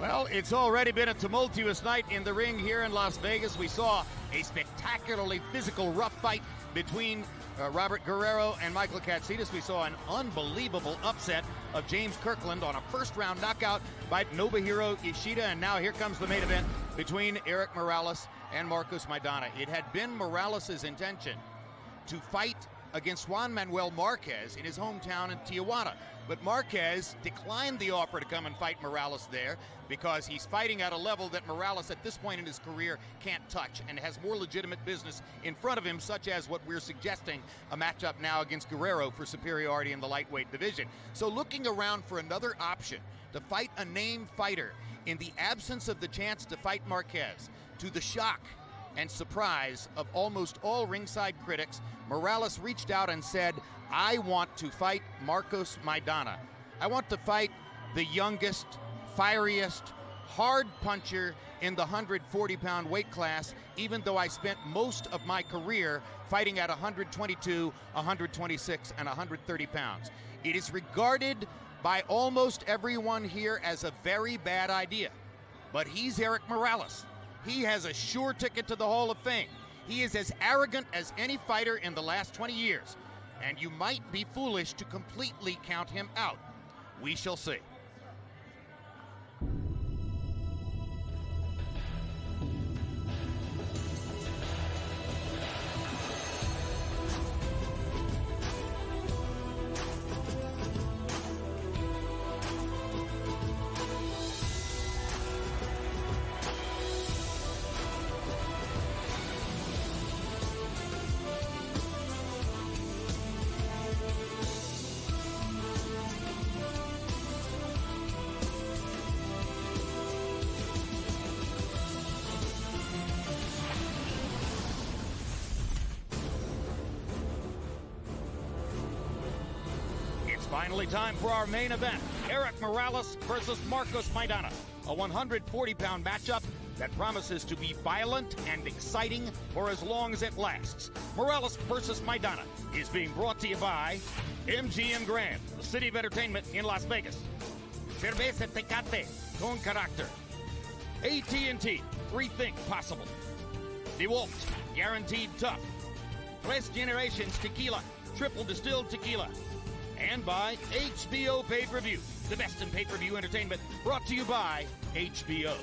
Well, it's already been a tumultuous night in the ring here in Las Vegas. We saw a spectacularly physical rough fight between Robert Guerrero and Michael Katsidis. We saw an unbelievable upset of James Kirkland on a first-round knockout by Nobuhiro Ishida. And now here comes the main event between Erik Morales and Marcos Maidana. It had been Morales' intention to fight against Juan Manuel Marquez in his hometown in Tijuana. But Marquez declined the offer to come and fight Morales there because he's fighting at a level that Morales at this point in his career can't touch and has more legitimate business in front of him, such as what we're suggesting, a matchup now against Guerrero for superiority in the lightweight division. So looking around for another option to fight a named fighter in the absence of the chance to fight Marquez, to the shock and surprise of almost all ringside critics, Morales reached out and said, I want to fight Marcos Maidana. I want to fight the youngest, fieriest, hard puncher in the 140-pound weight class, even though I spent most of my career fighting at 122, 126, and 130 pounds. It is regarded by almost everyone here as a very bad idea, but he's Erik Morales. He has a sure ticket to the Hall of Fame. He is as arrogant as any fighter in the last 20 years, and you might be foolish to completely count him out. We shall see. Finally time for our main event, Erik Morales versus Marcos Maidana, a 140-pound matchup that promises to be violent and exciting for as long as it lasts. Morales versus Maidana is being brought to you by MGM Grand, the city of entertainment in Las Vegas. Cerveza Tecate, con carácter. AT&T, rethink possible. DeWalt, guaranteed tough. Tres Generations Tequila, triple distilled tequila. And by HBO Pay-Per-View, the best in pay-per-view entertainment, brought to you by HBO.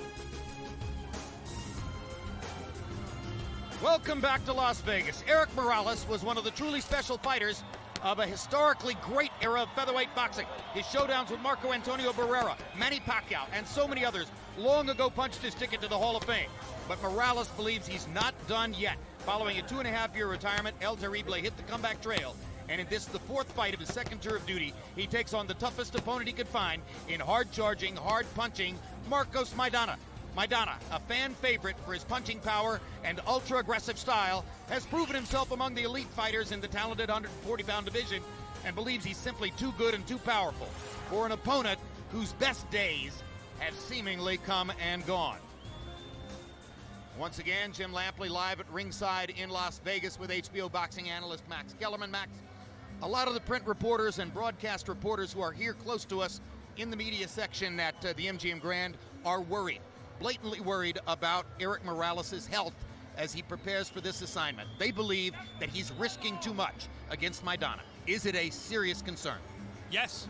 Welcome back to Las Vegas. Erik Morales was one of the truly special fighters of a historically great era of featherweight boxing. His showdowns with Marco Antonio Barrera, Manny Pacquiao, and so many others long ago punched his ticket to the Hall of Fame. But Morales believes he's not done yet. Following a 2.5-year retirement, El Terrible hit the comeback trail. And in this, the fourth fight of his second tour of duty, he takes on the toughest opponent he could find in hard-charging, hard-punching Marcos Maidana. Maidana, a fan favorite for his punching power and ultra-aggressive style, has proven himself among the elite fighters in the talented 140-pound division and believes he's simply too good and too powerful for an opponent whose best days have seemingly come and gone. Once again, Jim Lampley live at ringside in Las Vegas with HBO boxing analyst Max Kellerman. Max, a lot of the print reporters and broadcast reporters who are here close to us in the media section at the MGM Grand are worried, blatantly worried about Erik Morales' health as he prepares for this assignment. They believe that he's risking too much against Maidana. Is it a serious concern? Yes,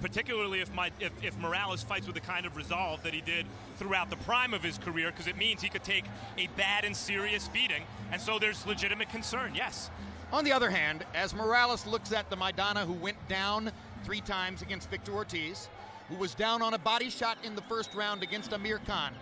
particularly if Morales fights with the kind of resolve that he did throughout the prime of his career, because it means he could take a bad and serious beating, and so there's legitimate concern, yes. On the other hand, as Morales looks at the Maidana who went down 3 times against Victor Ortiz, who was down on a body shot in the first round against Amir Khan,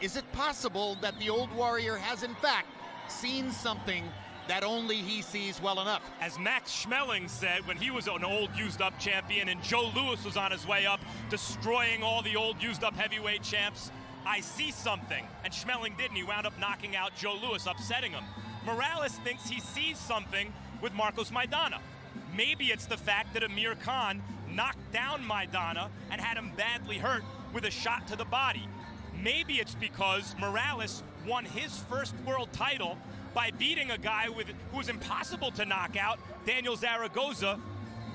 is it possible that the old warrior has in fact seen something that only he sees well enough? As Max Schmeling said when he was an old used-up champion and Joe Louis was on his way up, destroying all the old used-up heavyweight champs, I see something. And Schmeling didn't. He wound up knocking out Joe Louis, upsetting him. Morales thinks he sees something with Marcos Maidana. Maybe it's the fact that Amir Khan knocked down Maidana and had him badly hurt with a shot to the body. Maybe it's because Morales won his first world title by beating a guy who was impossible to knock out, Daniel Zaragoza,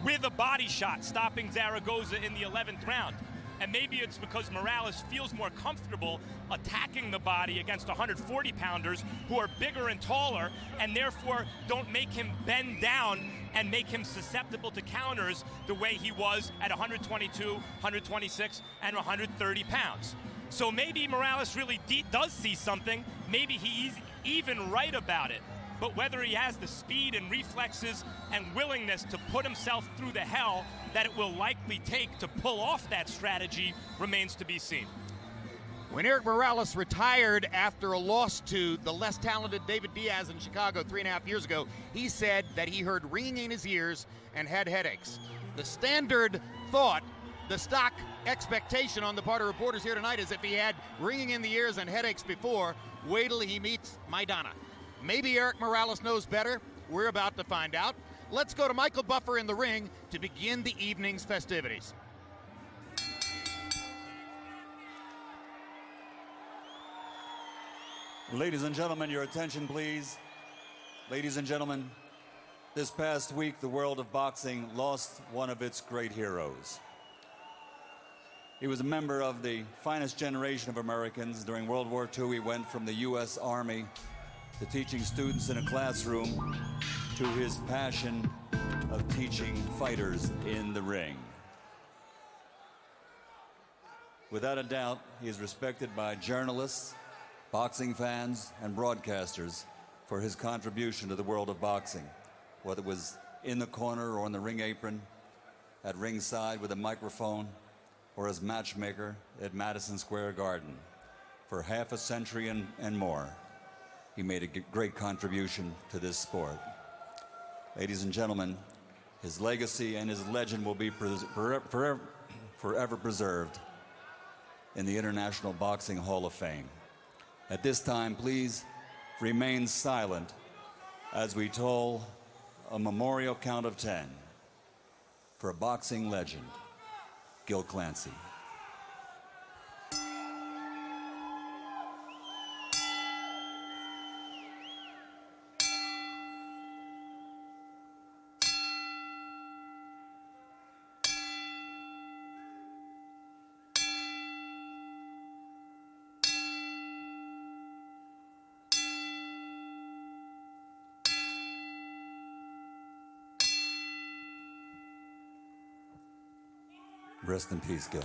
with a body shot, stopping Zaragoza in the 11th round. And maybe it's because Morales feels more comfortable attacking the body against 140-pounders who are bigger and taller, and therefore don't make him bend down and make him susceptible to counters the way he was at 122, 126, and 130 pounds. So maybe Morales really does see something. Maybe he's even right about it. But whether he has the speed and reflexes and willingness to put himself through the hell that it will likely take to pull off that strategy remains to be seen. When Erik Morales retired after a loss to the less talented David Diaz in Chicago 3.5 years ago, he said that he heard ringing in his ears and had headaches. The standard thought, the stock expectation on the part of reporters here tonight is if he had ringing in the ears and headaches before, wait till he meets Maidana. Maybe Erik Morales knows better. We're about to find out. Let's go to Michael Buffer in the ring to begin the evening's festivities. Ladies and gentlemen, your attention, please. Ladies and gentlemen, this past week, the world of boxing lost one of its great heroes. He was a member of the finest generation of Americans. During World War II, he went from the U.S. Army to teaching students in a classroom to his passion of teaching fighters in the ring. Without a doubt, he is respected by journalists, boxing fans, and broadcasters for his contribution to the world of boxing, whether it was in the corner or on the ring apron, at ringside with a microphone, or as matchmaker at Madison Square Garden. For half a century and more, he made a great contribution to this sport. Ladies and gentlemen, his legacy and his legend will be forever preserved in the International Boxing Hall of Fame. At this time, please remain silent as we toll a memorial count of 10 for a boxing legend, Gil Clancy. Rest in peace, Gil.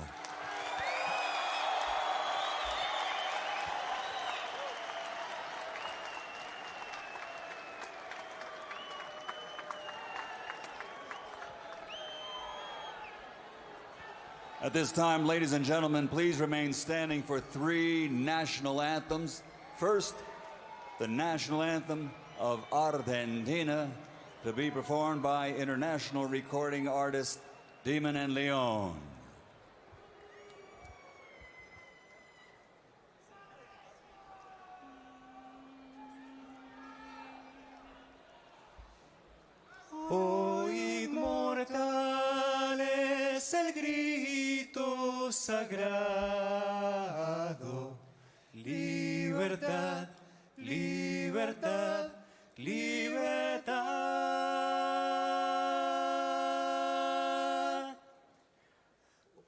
At this time, ladies and gentlemen, please remain standing for 3 national anthems. First, the national anthem of Argentina, to be performed by international recording artist Demon and Leon. Oíd mortales el grito sagrado, libertad, libertad, libertad.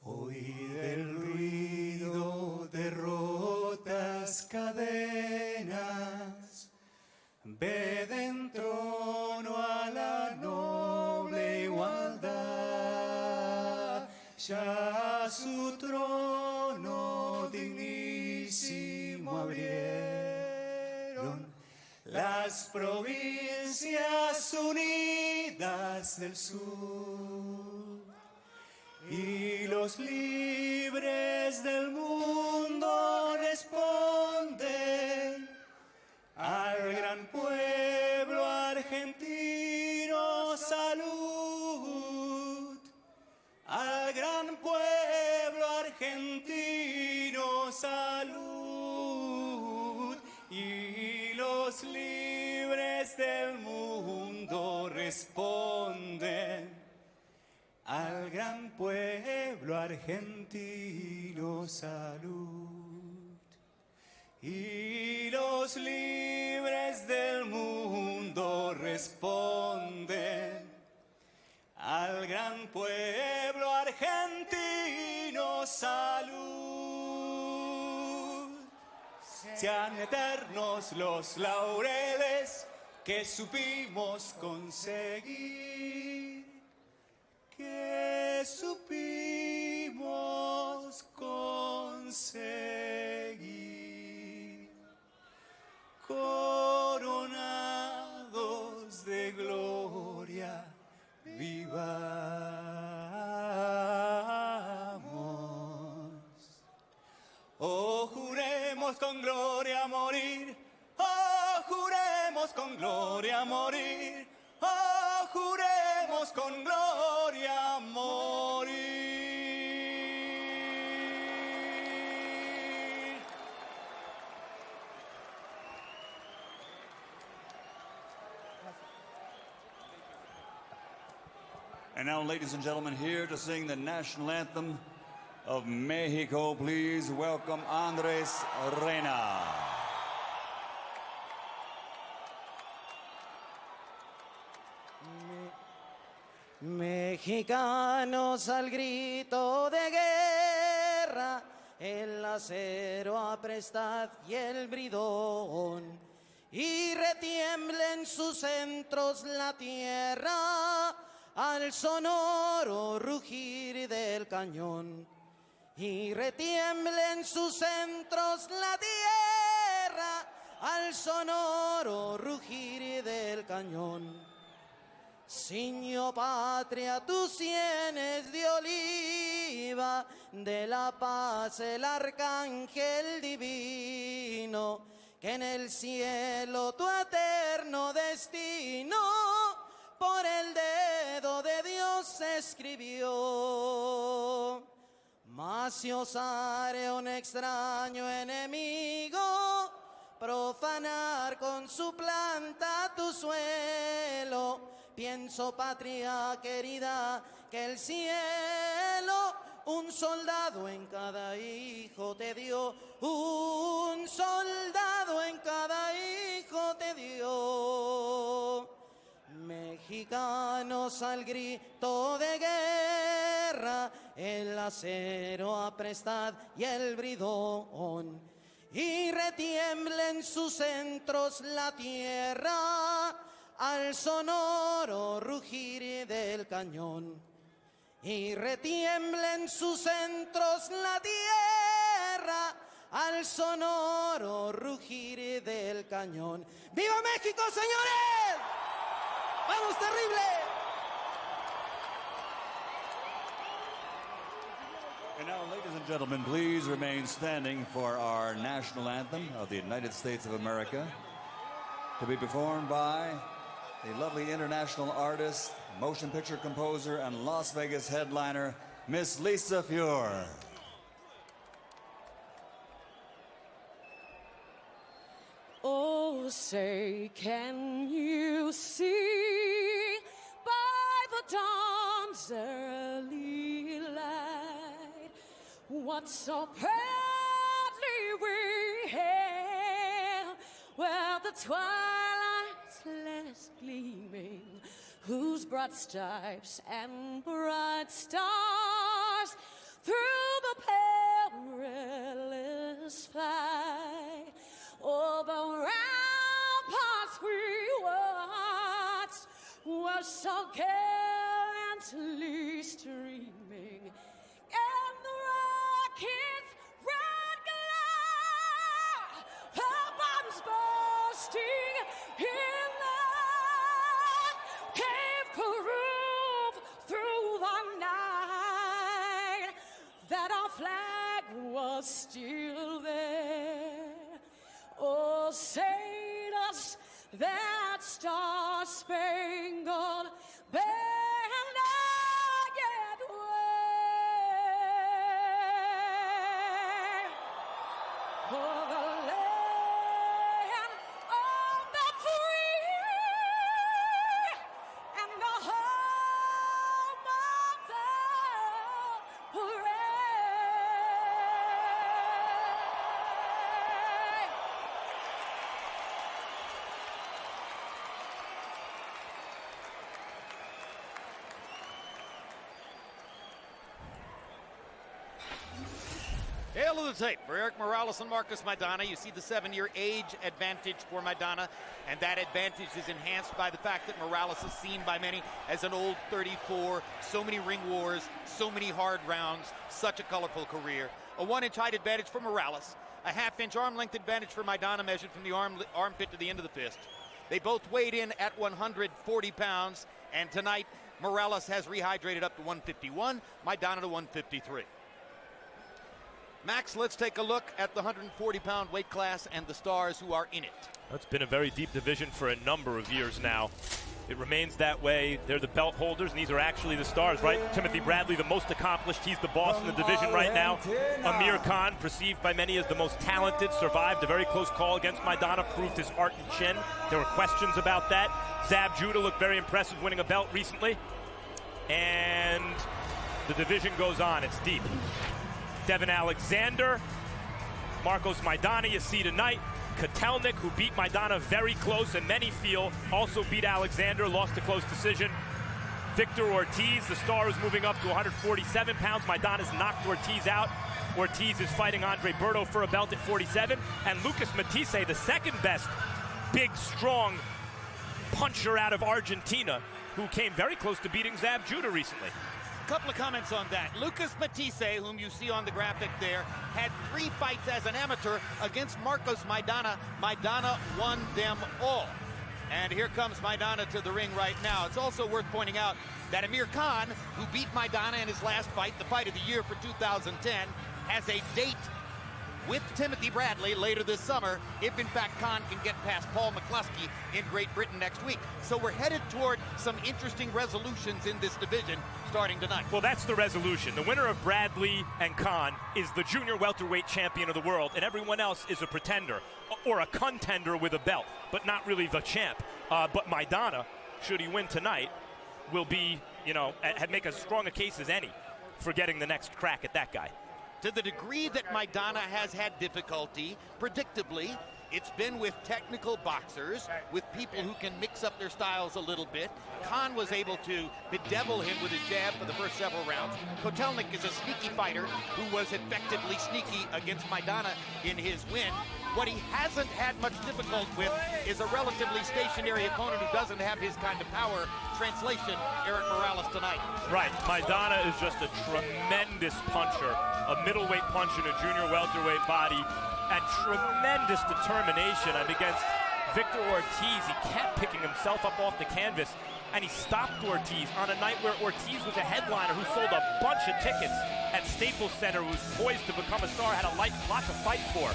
Oíd el ruido de rotas cadenas, ved en trono a la noble igualdad, ya su trono dignísimo abrieron las provincias unidas del sur, y los libres del mundo responden al gran pueblo argentino salud, al gran pueblo argentino salud, y los libres del mundo responden al gran pueblo argentino salud. Y los libres del mundo responden al gran pueblo argentino salud. salud. Sean eternos los laureles que supimos conseguir, que supimos conseguir, coronados de gloria, vivamos. Oh, juremos con gloria morir, oh, juremos con gloria morir, oh, juremos con gloria morir. And now, ladies and gentlemen, here to sing the national anthem of Mexico, please welcome Andres Reina. Mexicanos al grito de guerra, el acero aprestad y el bridón, y retiembla en sus centros la tierra al sonoro rugir del cañón. Y retiembla en sus centros la tierra al sonoro rugir del cañón. Ciño patria, tus sienes de oliva, de la paz el arcángel divino, que en el cielo tu eterno destino por el dedo de Dios escribió. Mas si osare un extraño enemigo profanar con su planta tu suelo, pienso, patria querida, que el cielo un soldado en cada hijo te dio, un soldado en cada hijo te dio. Mexicanos al grito de guerra, el acero aprestad y el bridón, y retiembla en sus centros la tierra al sonoro rugir del cañón. Y retiembla en sus centros la tierra al sonoro rugir del cañón. ¡Viva México, señores! ¡Vamos, terrible! And now, ladies and gentlemen, please remain standing for our national anthem of the United States of America, to be performed by the lovely international artist, motion picture composer, and Las Vegas headliner, Miss Lisa Fior. Oh, say, can you see by the dawn's early light what so proudly we hailed, where the twilight's last gleaming, whose broad stripes and bright stars through the perilous fight over ramparts we watched were so gallantly streaming, and the rocket's red glare, her bombs bursting in the gave proof through the night that our flag was still there. Oh, say does that star-spangled banner yet wave o'er the land of the free and the home of the brave? Tale of the tape for Erik Morales and Marcos Maidana. You see the 7-year age advantage for Maidana, and that advantage is enhanced by the fact that Morales is seen by many as an old 34. So many ring wars, so many hard rounds, such a colorful career. A 1-inch height advantage for Morales, a half-inch arm length advantage for Maidana, measured from the armpit to the end of the fist. They both weighed in at 140 pounds, and tonight Morales has rehydrated up to 151, Maidana to 153. Max, let's take a look at the 140-pound weight class and the stars who are in it. It's been a very deep division for a number of years now. It remains that way. They're the belt holders, and these are actually the stars, right? Timothy Bradley, the most accomplished. He's the boss in the division right now. Amir Khan, perceived by many as the most talented, survived a very close call against Maidana, proved his art and chin. There were questions about that. Zab Judah looked very impressive, winning a belt recently. And the division goes on. It's deep. Devin Alexander, Marcos Maidana, you see tonight. Kotelnik, who beat Maidana very close, and many feel also beat Alexander, lost a close decision. Victor Ortiz, the star, is moving up to 147 pounds. Maidana's knocked Ortiz out. Ortiz is fighting Andre Berto for a belt at 47. And Lucas Matisse, the second best big, strong puncher out of Argentina, who came very close to beating Zab Judah recently. Couple of comments on that. Lucas Matisse, whom you see on the graphic there, had 3 fights as an amateur against Marcos Maidana. Maidana won them all. And here comes Maidana to the ring right now. It's also worth pointing out that Amir Khan, who beat Maidana in his last fight, the fight of the year for 2010, has a date with Timothy Bradley later this summer, if in fact Khan can get past Paul McCluskey in Great Britain next week. So we're headed toward some interesting resolutions in this division starting tonight. Well, that's the resolution. The winner of Bradley and Khan is the junior welterweight champion of the world, and everyone else is a pretender or a contender with a belt, but not really the champ. But Maidana, should he win tonight, will be, make as strong a case as any for getting the next crack at that guy. To the degree that Maidana has had difficulty, predictably, it's been with technical boxers, with people who can mix up their styles a little bit. Khan was able to bedevil him with his jab for the first several rounds. Kotelnik is a sneaky fighter who was effectively sneaky against Maidana in his win. What he hasn't had much difficulty with is a relatively stationary opponent who doesn't have his kind of power. Translation, Erik Morales tonight. Right, Maidana is just a tremendous puncher, a middleweight punch in a junior welterweight body, and tremendous determination. Against Victor Ortiz, he kept picking himself up off the canvas, and he stopped Ortiz on a night where Ortiz was a headliner who sold a bunch of tickets at Staples Center, who was poised to become a star, had a lot to fight for.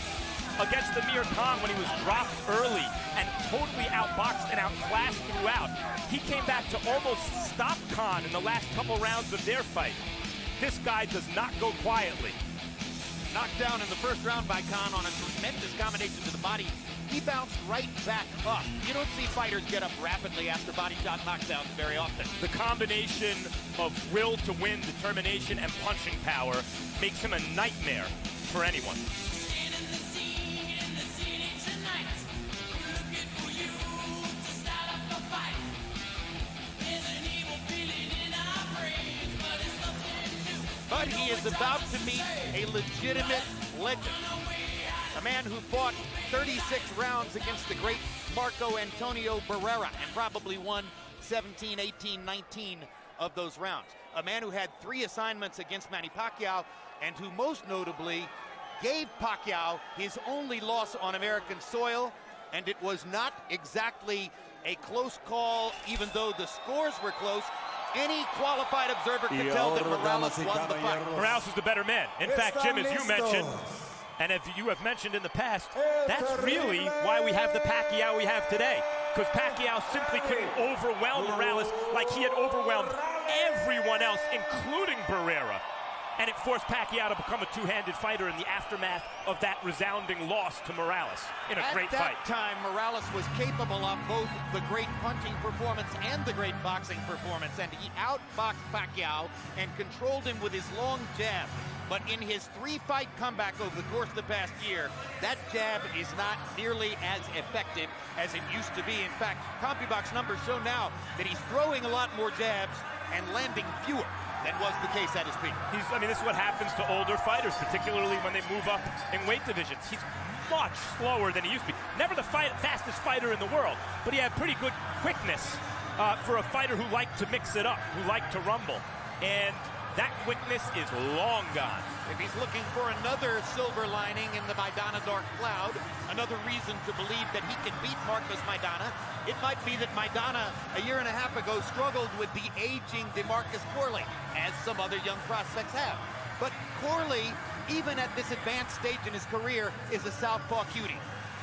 Against Amir Khan, when he was dropped early and totally outboxed and outclassed throughout, he came back to almost stop Khan in the last couple rounds of their fight. This guy does not go quietly. Knocked down in the first round by Khan on a tremendous combination to the body. He bounced right back up. You don't see fighters get up rapidly after body shot knockdowns very often. The combination of will to win, determination, and punching power makes him a nightmare for anyone. But he is about to meet a legitimate legend. A man who fought 36 rounds against the great Marco Antonio Barrera and probably won 17, 18, 19 of those rounds. A man who had 3 assignments against Manny Pacquiao and who most notably gave Pacquiao his only loss on American soil, and it was not exactly a close call, even though the scores were close. Any qualified observer could tell that Morales won the fight. Morales is the better man. In fact, Jim, as you mentioned, and if you have mentioned in the past, that's really why we have the Pacquiao we have today. Because Pacquiao simply couldn't overwhelm Morales like he had overwhelmed everyone else, including Barrera. And it forced Pacquiao to become a two-handed fighter in the aftermath of that resounding loss to Morales in a great fight. At that time, Morales was capable of both the great punching performance and the great boxing performance, and he outboxed Pacquiao and controlled him with his long jab. But in his 3-fight comeback over the course of the past year, that jab is not nearly as effective as it used to be. In fact, CompuBox numbers show now that he's throwing a lot more jabs and landing fewer. than was the case at his peak. I mean, this is what happens to older fighters, particularly when they move up in weight divisions. He's much slower than he used to be. Never the fastest fighter in the world, but he had pretty good quickness for a fighter who liked to mix it up, who liked to rumble. And that quickness is long gone. If he's looking for another silver lining in the Maidana dark cloud, another reason to believe that he can beat Marcos Maidana, it might be that Maidana a year and a half ago struggled with the aging DeMarcus Corley, as some other young prospects have. But Corley, even at this advanced stage in his career, is a southpaw cutie.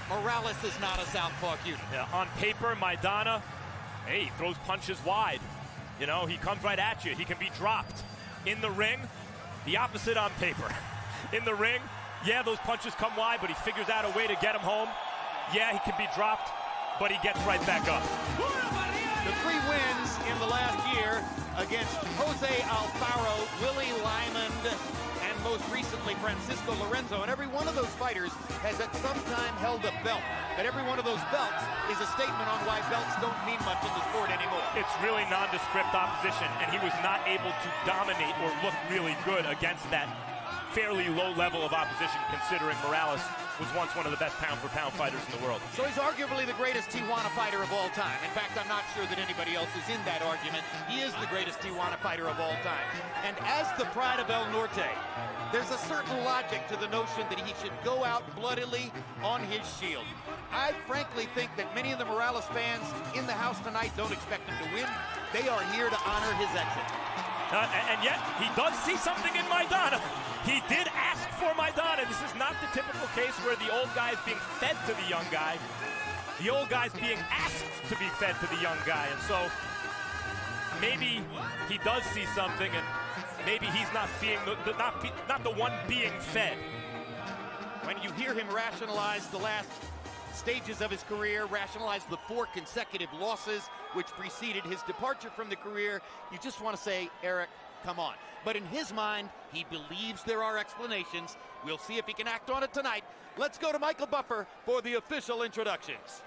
Morales is not a southpaw cutie. Yeah, on paper, Maidana, hey, he throws punches wide. You know, he comes right at you. He can be dropped. In the ring, the opposite on paper. In the ring, yeah, those punches come wide, but he figures out a way to get him home. Yeah, he can be dropped, but he gets right back up. The 3 wins in the last year against Jose Alfaro, Willie Lyman, and most recently Francisco Lorenzo. And every one of those fighters has at some time held a belt. But every one of those belts is a statement on why belts don't mean much in the sport anymore. It's really nondescript opposition, and he was not able to dominate or look really good against that fairly low level of opposition, considering Morales was once one of the best pound-for-pound fighters in the world. So he's arguably the greatest Tijuana fighter of all time. In fact, I'm not sure that anybody else is in that argument. He is the greatest Tijuana fighter of all time. And as the pride of El Norte, there's a certain logic to the notion that he should go out bloodily on his shield. I frankly think that many of the Morales fans in the house tonight don't expect him to win. They are here to honor his exit. And yet, he does see something in Maidana. He did ask for Maidana. This is not the typical case where the old guy is being fed to the young guy. The old guy's being asked to be fed to the young guy. And so maybe he does see something, and maybe he's not seeing not the one being fed. When you hear him rationalize the last stages of his career, rationalize the 4 consecutive losses which preceded his departure from the career, you just want to say, Erik, come on. But in his mind, he believes there are explanations. We'll see if he can act on it tonight. Let's go to Michael Buffer for the official introductions.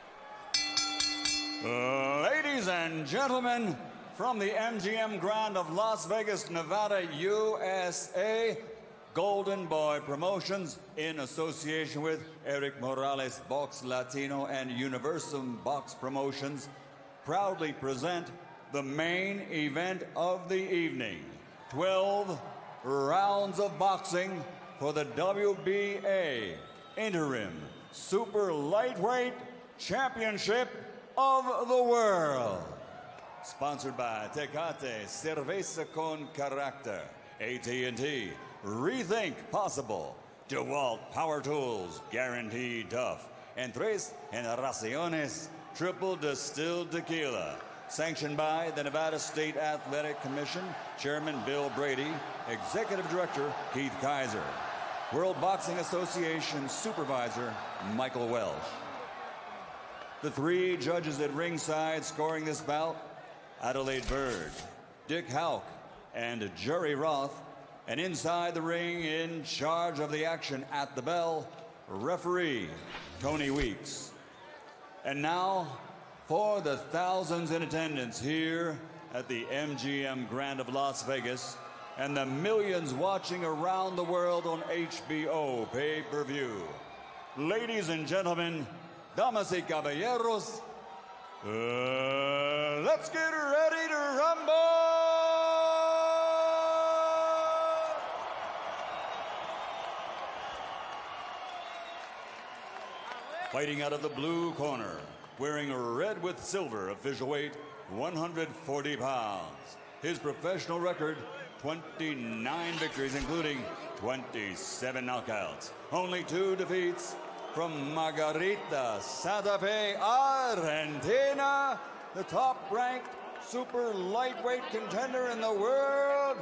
Ladies and gentlemen, from the MGM Grand of Las Vegas, Nevada, USA, Golden Boy Promotions, in association with Erik Morales Box Latino and Universum Box Promotions, proudly present the main event of the evening. 12 rounds of boxing for the WBA Interim Super Lightweight Championship of the World. Sponsored by Tecate, Cerveza con Carácter, AT&T, Rethink Possible, DeWalt Power Tools, Guaranteed Tough, and Tres Generaciones Triple Distilled Tequila. Sanctioned by the Nevada State Athletic Commission, Chairman Bill Brady, Executive Director Keith Kaiser, World Boxing Association Supervisor Michael Welsh. The 3 judges at ringside scoring this bout, Adelaide Bird, Dick Houck, and Jerry Roth. And inside the ring, in charge of the action at the bell, referee Tony Weeks. And now, for the thousands in attendance here at the MGM Grand of Las Vegas and the millions watching around the world on HBO pay-per-view. Ladies and gentlemen, damas y caballeros, let's get ready to rumble! Fighting out of the blue corner, wearing red with silver, official weight 140 pounds. His professional record, 29 victories, including 27 knockouts. Only 2 defeats. From Margarita, Santa Fe, Argentina, the top-ranked super lightweight contender in the world,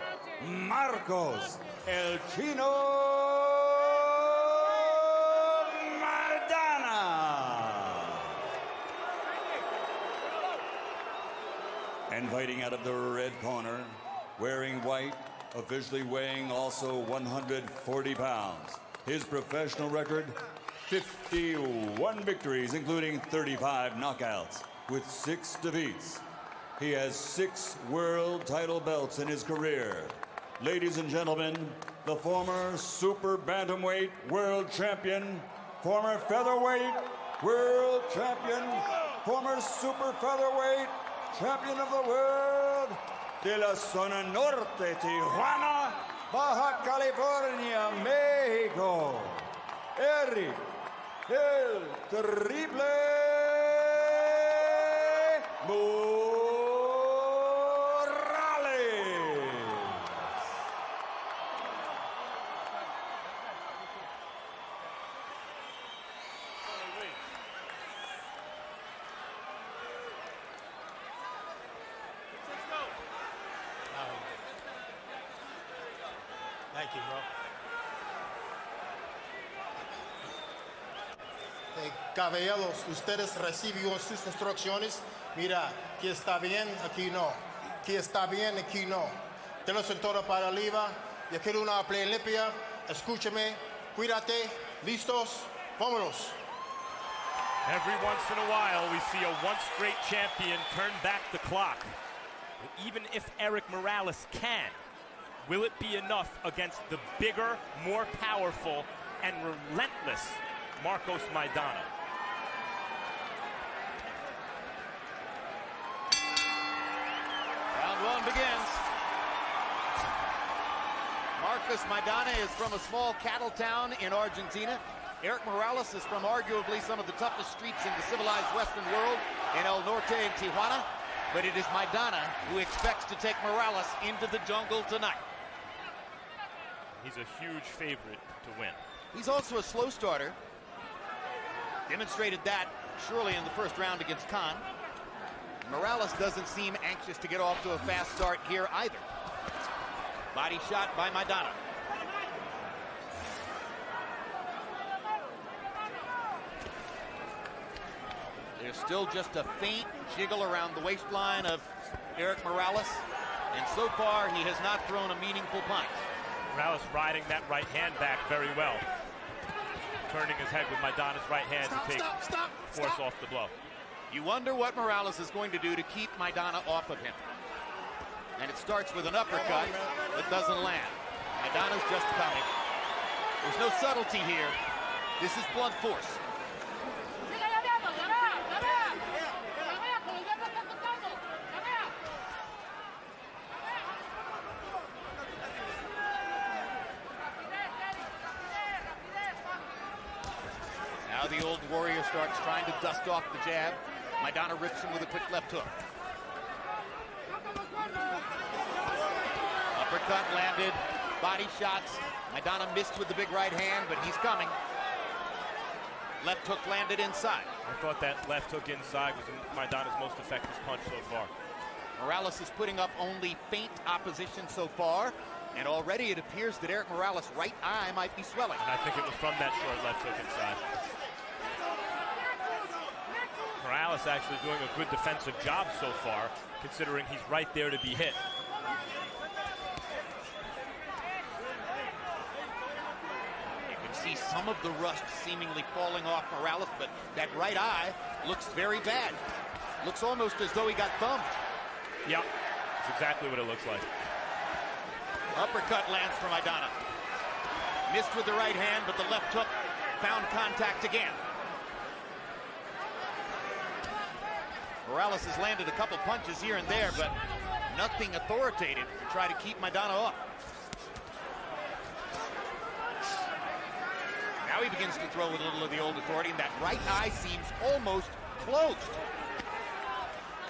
Marcos El Chino and fighting out of the red corner, wearing white, officially weighing also 140 pounds. His professional record, 51 victories, including 35 knockouts, with 6 defeats. He has 6 world title belts in his career. Ladies and gentlemen, the former super bantamweight world champion, former featherweight world champion, former super featherweight champion of the world, de la zona norte, Tijuana, Baja California, Mexico, Erik el Terrible Morales. Thank you, bro. Caballeros, ustedes reciben sus instrucciones. Mira, aquí está bien, aquí no. Aquí está bien, aquí no. Tenlos en todo para arriba. Yo quiero una play limpia. Escúchame, cuídate, listos, vámonos. Every once in a while, we see a once great champion turn back the clock. But even if Erik Morales can, will it be enough against the bigger, more powerful, and relentless Marcos Maidana? Round one begins. Marcos Maidana is from a small cattle town in Argentina. Erik Morales is from arguably some of the toughest streets in the civilized Western world in El Norte and Tijuana. But it is Maidana who expects to take Morales into the jungle tonight. He's a huge favorite to win. He's also a slow starter. Demonstrated that surely in the first round against Khan. Morales doesn't seem anxious to get off to a fast start here either. Body shot by Maidana. There's still just a faint jiggle around the waistline of Erik Morales. And so far, he has not thrown a meaningful punch. Morales riding that right hand back very well. Turning his head with Maidana's right hand to take force off the blow. You wonder what Morales is going to do to keep Maidana off of him. And it starts with an uppercut that doesn't land. Maidana's just coming. There's no subtlety here. This is blunt force. Now the old warrior starts trying to dust off the jab. Maidana rips him with a quick left hook. Uppercut landed, body shots. Maidana missed with the big right hand, but he's coming. Left hook landed inside. I thought that left hook inside was Maidana's most effective punch so far. Morales is putting up only faint opposition so far, and already it appears that Erik Morales' right eye might be swelling. And I think it was from that short left hook inside. Morales actually doing a good defensive job so far, considering he's right there to be hit. You can see some of the rust seemingly falling off Morales, but that right eye looks very bad. Looks almost as though he got thumbed. Yeah, that's exactly what it looks like. Uppercut lands for Maidana. Missed with the right hand, but the left hook found contact again. Morales has landed a couple punches here and there, but nothing authoritative to try to keep Maidana off. Now he begins to throw with a little of the old authority, and that right eye seems almost closed.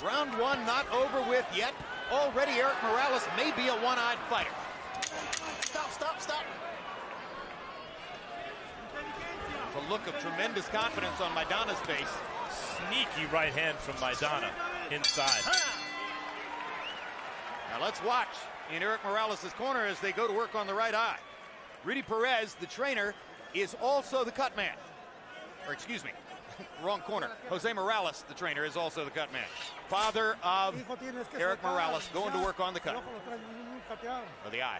Round one not over with yet. Already Erik Morales may be a one-eyed fighter. Stop, stop, stop. A look of tremendous confidence on Maidana's face. Sneaky right hand from Maidana inside. Now let's watch in Erik Morales' corner as they go to work on the right eye. Rudy Perez, the trainer, is also the cut man. Or excuse me, wrong corner. Jose Morales, the trainer, is also the cut man. Father of Erik Morales going to work on the cut. For the eye.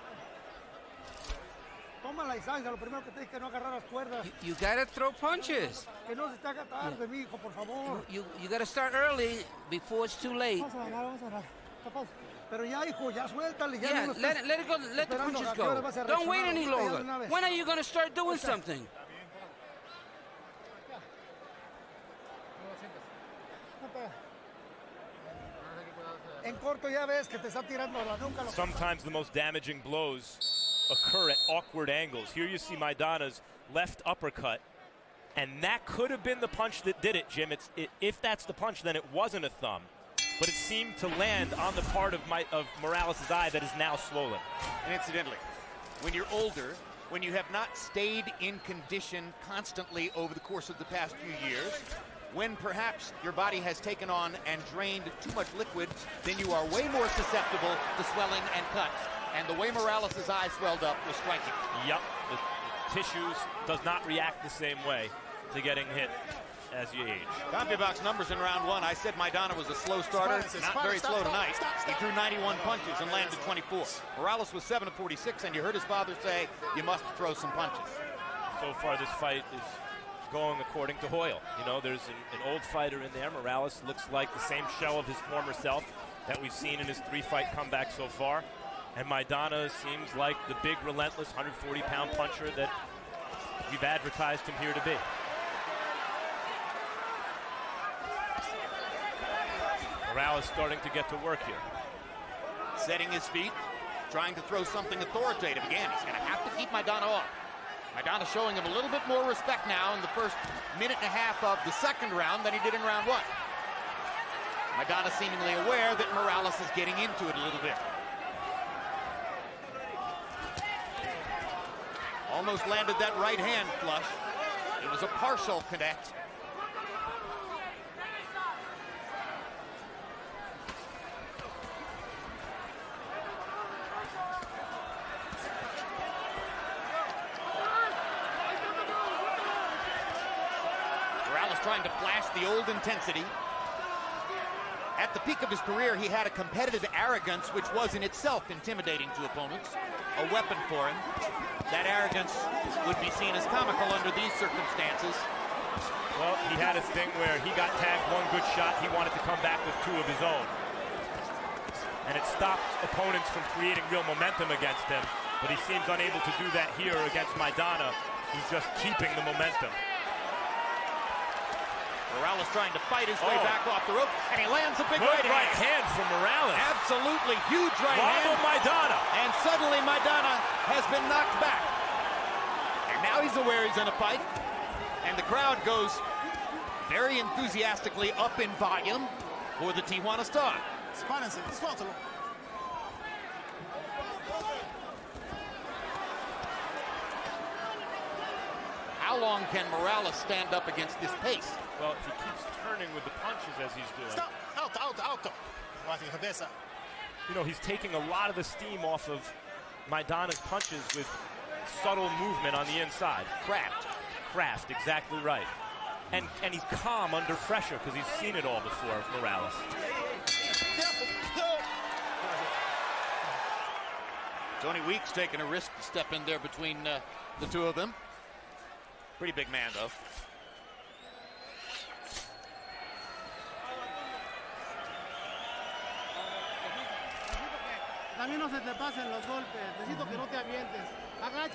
toma la distancia, lo primero que tienes que no agarrar las cuerdas. You gotta throw punches. Que no se te haga tarde, mijo, por favor. You gotta start early before it's too late. Vamos a ganar. Pero ya, hijo, ya suéltale. Ya Yeah, no let it go. Let the punches go. Don't wait any longer. When are you gonna start doing something? En corto ya ves que te está tirando la nuca. Sometimes the most damaging blows occur at awkward angles. Here you see Maidana's left uppercut, and that could have been the punch that did it, Jim. If that's the punch, then it wasn't a thumb, but it seemed to land on the part of Morales' eye that is now swollen. And incidentally, when you're older, when you have not stayed in condition constantly over the course of the past few years, when perhaps your body has taken on and drained too much liquid, then you are way more susceptible to swelling and cuts. And the way Morales' eye swelled up was striking. Yep, the tissues does not react the same way to getting hit as you age. CompuBox numbers in round one. I said Maidana was a slow starter, not very slow tonight. He threw 91 punches and landed 24. Morales was 7 of 46, and you heard his father say, you must throw some punches. So far, this fight is going according to Hoyle. You know, there's an old fighter in there. Morales looks like the same shell of his former self that we've seen in his 3-fight comeback so far. And Maidana seems like the big, relentless 140-pound puncher that we've advertised him here to be. Morales starting to get to work here. Setting his feet, trying to throw something authoritative. Again, he's going to have to keep Maidana off. Maidana showing him a little bit more respect now in the first minute and a half of the second round than he did in round one. Maidana seemingly aware that Morales is getting into it a little bit. Almost landed that right hand flush. It was a partial connect. Morales trying to flash the old intensity. At the peak of his career, he had a competitive arrogance which was in itself intimidating to opponents, a weapon for him. That arrogance would be seen as comical under these circumstances. Well, he had a thing where he got tagged one good shot, he wanted to come back with 2 of his own. And it stopped opponents from creating real momentum against him, but he seems unable to do that here against Maidana, who's just keeping the momentum. Morales trying to fight his way back off the rope, and he lands a big right right hand from Morales. Absolutely huge right hand. Maidana. And suddenly Maidana has been knocked back. And now he's aware he's in a fight. And the crowd goes very enthusiastically up in volume for the Tijuana Star. How long can Morales stand up against this pace? Well, if he keeps turning with the punches as he's doing. Stop. Out. You know, he's taking a lot of the steam off of Maidana's punches with subtle movement on the inside. Craft, exactly right. And he's calm under pressure because he's seen it all before, Morales. Tony Weeks taking a risk to step in there between the two of them. Pretty big man, though.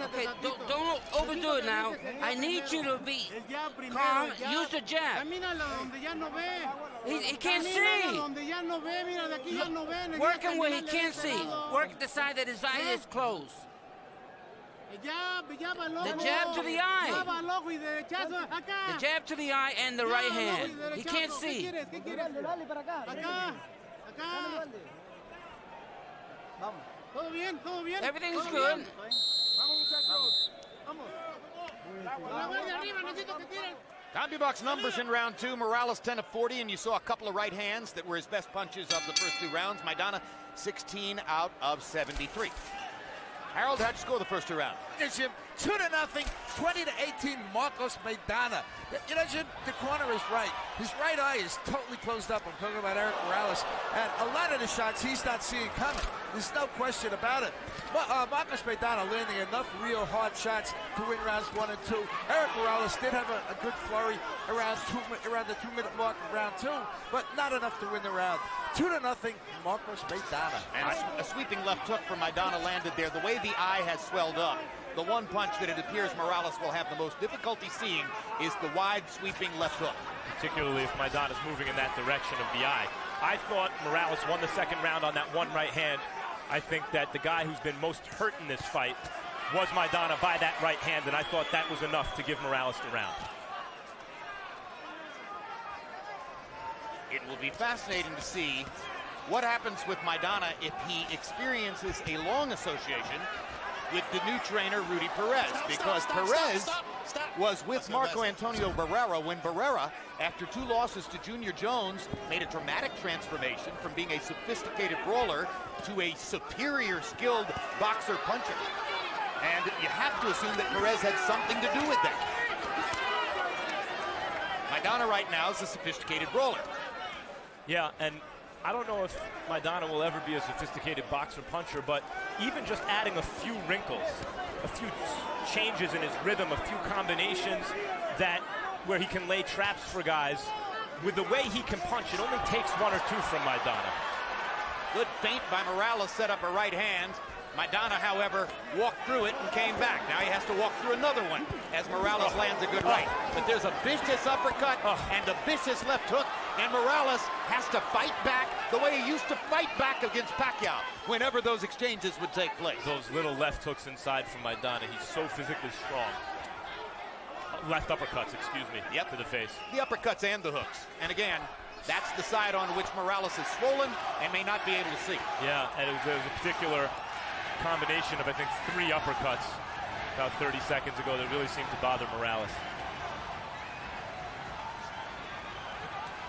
Okay, don't overdo it now. I need you to be calm. Use the jab. He can't see. Work him where he can't see. Work the side that his eye is closed. The jab to the eye. The jab to the eye and the right hand. He can't see. Everything's good. CompuBox numbers in round two. Morales 10 of 40, and you saw a couple of right hands that were his best punches of the first 2 rounds. Maidana 16 out of 73. Harold, how'd you score the first 2 rounds? 2-0. 20-18, Marcos Maidana. You know, the corner is right. His right eye is totally closed up. I'm talking about Erik Morales. And a lot of the shots he's not seeing coming. There's no question about it. But Marcos Maidana landing enough real hard shots to win rounds 1 and 2. Erik Morales did have a good flurry around the 2-minute mark of round 2, but not enough to win the round. 2-0, Marcos Maidana. And a sweeping left hook from Maidana landed there. The way the eye has swelled up, the one punch that it appears Morales will have the most difficulty seeing is the wide sweeping left hook. Particularly if Maidana's moving in that direction of the eye. I thought Morales won the second round on that one right hand. I think that the guy who's been most hurt in this fight was Maidana by that right hand, and I thought that was enough to give Morales the round. It will be fascinating to see what happens with Maidana if he experiences a long association with the new trainer, Rudy Perez, because Perez was with Marco Antonio Barrera when Barrera, after 2 losses to Junior Jones, made a dramatic transformation from being a sophisticated brawler to a superior skilled boxer puncher. And you have to assume that Perez had something to do with that. Maidana right now is a sophisticated brawler. Yeah, and I don't know if Maidana will ever be a sophisticated boxer puncher, but even just adding a few wrinkles, a few changes in his rhythm, a few combinations where he can lay traps for guys, with the way he can punch, it only takes 1 or 2 from Maidana. Good feint by Morales, set up a right hand. Maidana, however, walked through it and came back. Now he has to walk through another one as Morales lands a good right. But there's a vicious uppercut and a vicious left hook, and Morales has to fight back the way he used to fight back against Pacquiao whenever those exchanges would take place. Those little left hooks inside from Maidana. He's so physically strong. Left uppercuts, excuse me, to the face. The uppercuts and the hooks. And again, that's the side on which Morales is swollen and may not be able to see. Yeah, and there was a particular combination of, I think, 3 uppercuts about 30 seconds ago that really seemed to bother Morales.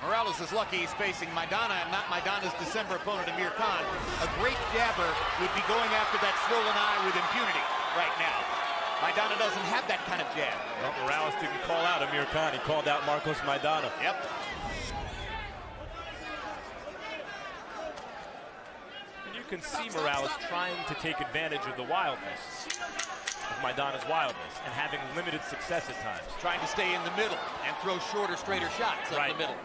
Morales is lucky he's facing Maidana and not Maidana's December opponent, Amir Khan. A great jabber would be going after that swollen eye with impunity right now. Maidana doesn't have that kind of jab. Well, Morales didn't call out Amir Khan. He called out Marcos Maidana. Yep. And you can see Morales trying to take advantage of the wildness, of Maidana's wildness, and having limited success at times. Trying to stay in the middle and throw shorter, straighter shots up the middle.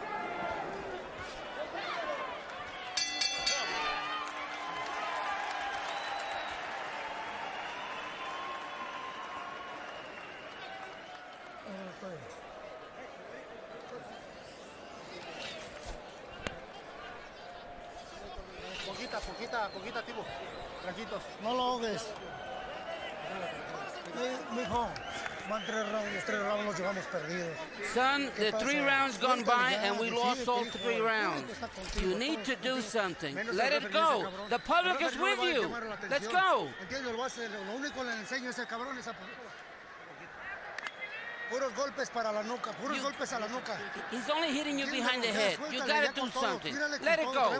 Poquita, tipo. Tranquilos. No lo ahogues. Mijo, van 3 rounds. Los 3 rounds los llevamos perdidos. Son, the 3 rounds gone by and we lost all 3 rounds. You need to do something. Let it go. The public is with you. Let's go. Lo único que le enseño a ese cabrón es a puros golpes para la nuca, puros golpes a la nuca. He's only hitting you behind the head. You gotta do something. Let it go.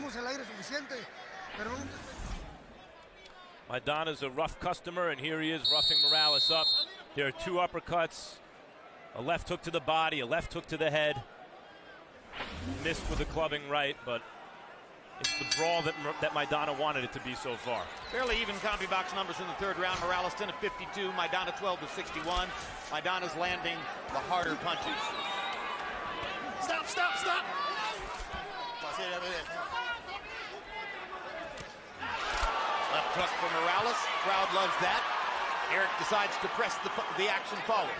Maidana's a rough customer, and here he is roughing Morales up. There are 2 uppercuts, a left hook to the body, a left hook to the head. Missed with a clubbing right, but it's the brawl that Maidana wanted it to be so far. Fairly even CompuBox numbers in the 3rd round. Morales 10 of 52, Maidana 12 of 61. Maidana's landing the harder punches. Stop! Left hook for Morales. Crowd loves that. Erik decides to press the action forward.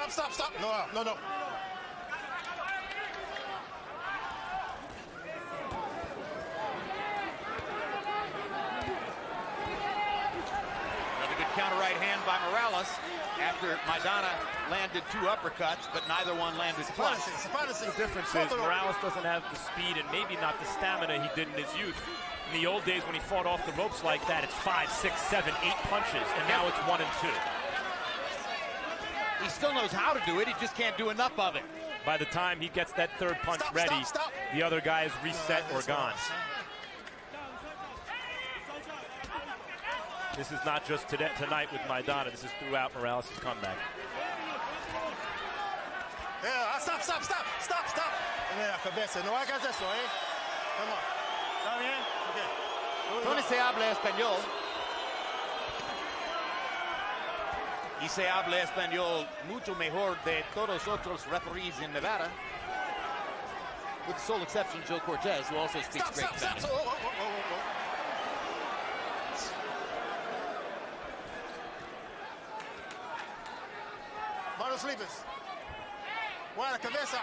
Stop. No. Counter right hand by Morales after Maidana landed 2 uppercuts, but neither one landed flush. The difference is Morales doesn't have the speed and maybe not the stamina he did in his youth. In the old days when he fought off the ropes like that, it's 5, 6, 7, 8 punches, and now it's 1 and 2. He still knows how to do it. He just can't do enough of it. By the time he gets that third punch ready, the other guy is reset or gone. This is not just tonight with Maidana. This is throughout Morales' comeback. Yeah, stop. Mira, cabeza, no hagas eso, eh. Come on. ¿Está bien? Okay. Tony se habla español. Y se habla español mucho mejor de todos otros referees in Nevada. With the sole exception, Joe Cortez, who also speaks great Spanish. Manos libres. Buena cabeza.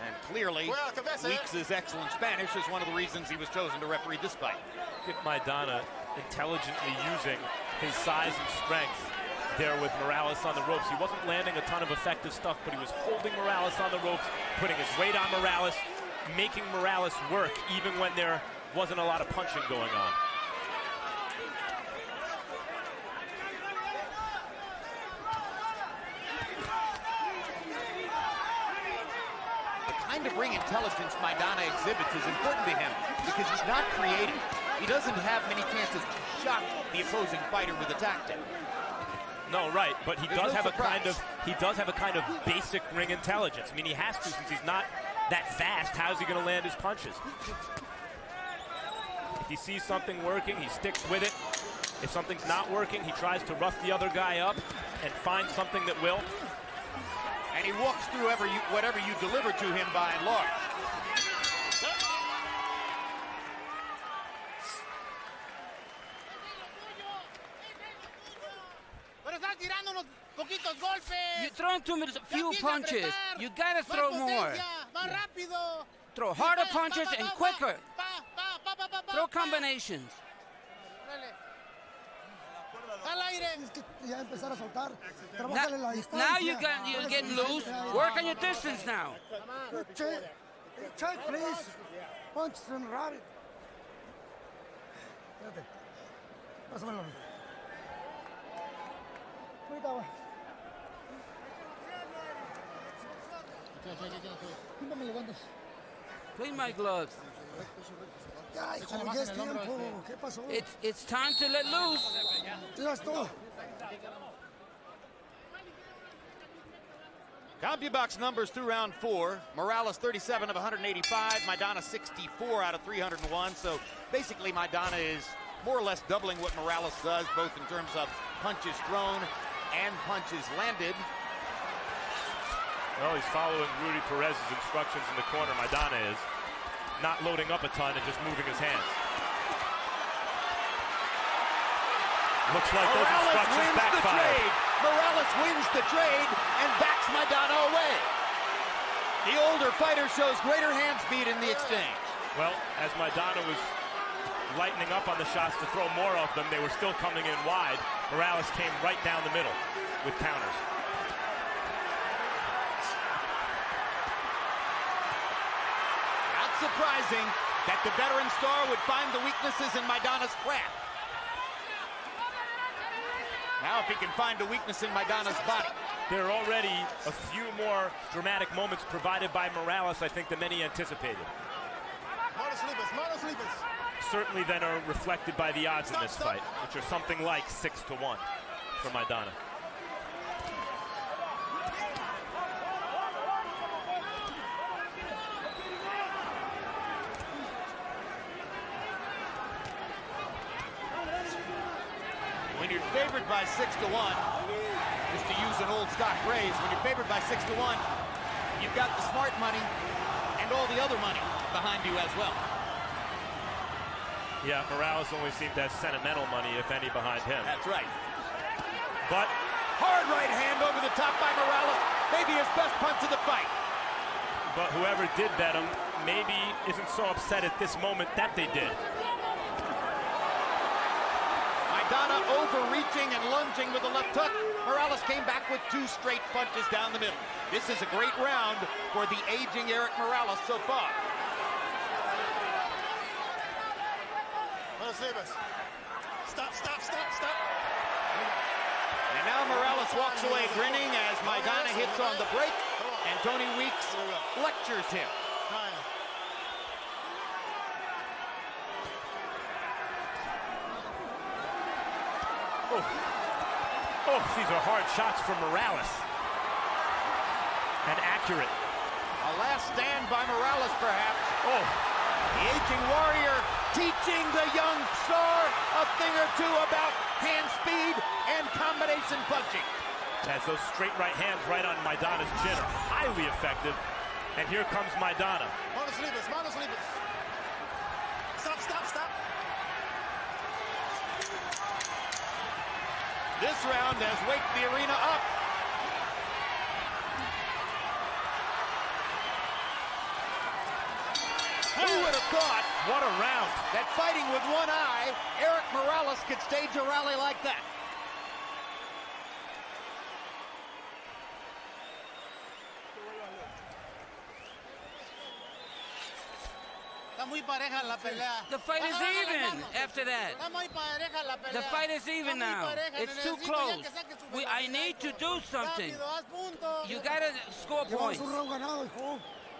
And clearly, Weeks' excellent Spanish is one of the reasons he was chosen to referee this fight. Get Maidana intelligently using his size and strength there with Morales on the ropes. He wasn't landing a ton of effective stuff, but he was holding Morales on the ropes, putting his weight on Morales, making Morales work even when there wasn't a lot of punching going on. The kind of ring intelligence Maidana exhibits is important to him because he's not creative. He doesn't have many chances to shock the opposing fighter with a tactic. No, right, but he does have a kind of basic ring intelligence. I mean, he has to, since he's not that fast. How's he going to land his punches? If he sees something working, he sticks with it. If something's not working, he tries to rough the other guy up and find something that will. And he walks through whatever you deliver to him by and large. You're throwing too few punches. You gotta throw more. Throw harder punches and quicker. Throw combinations. Now you're getting loose. Work on your distance now. Check, please. Punch and rabbit. Clean my gloves. It's time to let loose. CompuBox numbers through round 4. Morales 37 of 185. Maidana 64 out of 301. So basically Maidana is more or less doubling what Morales does, both in terms of punches thrown and punches landed. Well, he's following Rudy Perez's instructions in the corner. Maidana is not loading up a ton and just moving his hands. Looks like those instructions backfired. Morales wins the trade and backs Maidana away. The older fighter shows greater hand speed in the exchange. Well, as Maidana was lightening up on the shots to throw more of them, they were still coming in wide. Morales came right down the middle with counters. Not surprising that the veteran star would find the weaknesses in Maidana's craft. Now if he can find a weakness in Maidana's body. There are already a few more dramatic moments provided by Morales, I think, than many anticipated. Certainly then are reflected by the odds in this fight, which are something like 6-1 for Maidana. When you're favored by 6-1, just to use an old stock phrase, when you're favored by 6-1, you've got the smart money and all the other money behind you as well. Yeah, Morales only seemed to have sentimental money, if any, behind him. That's right. But hard right hand over the top by Morales, maybe his best punch of the fight. But whoever did bet him maybe isn't so upset at this moment that they did. Maidana overreaching and lunging with a left hook. Morales came back with 2 straight punches down the middle. This is a great round for the aging Erik Morales so far. Stop. And now Morales Morales walks away grinning as Maidana hits on the break, and Tony Weeks lectures him. Oh, these are hard shots from Morales. And accurate. A last stand by Morales, perhaps. Oh. The aging warrior teaching the young star a thing or two about hand speed and combination punching. Has those straight right hands right on Maidana's chin are highly effective. And here comes Maidana. Manos libres, manos libres. Stop, stop, stop. This round has waked the arena up. Who would have thought, what a round, that fighting with one eye, Erik Morales could stage a rally like that? The fight is even after that. The fight is even now. It's too close. I need to do something. You gotta score points.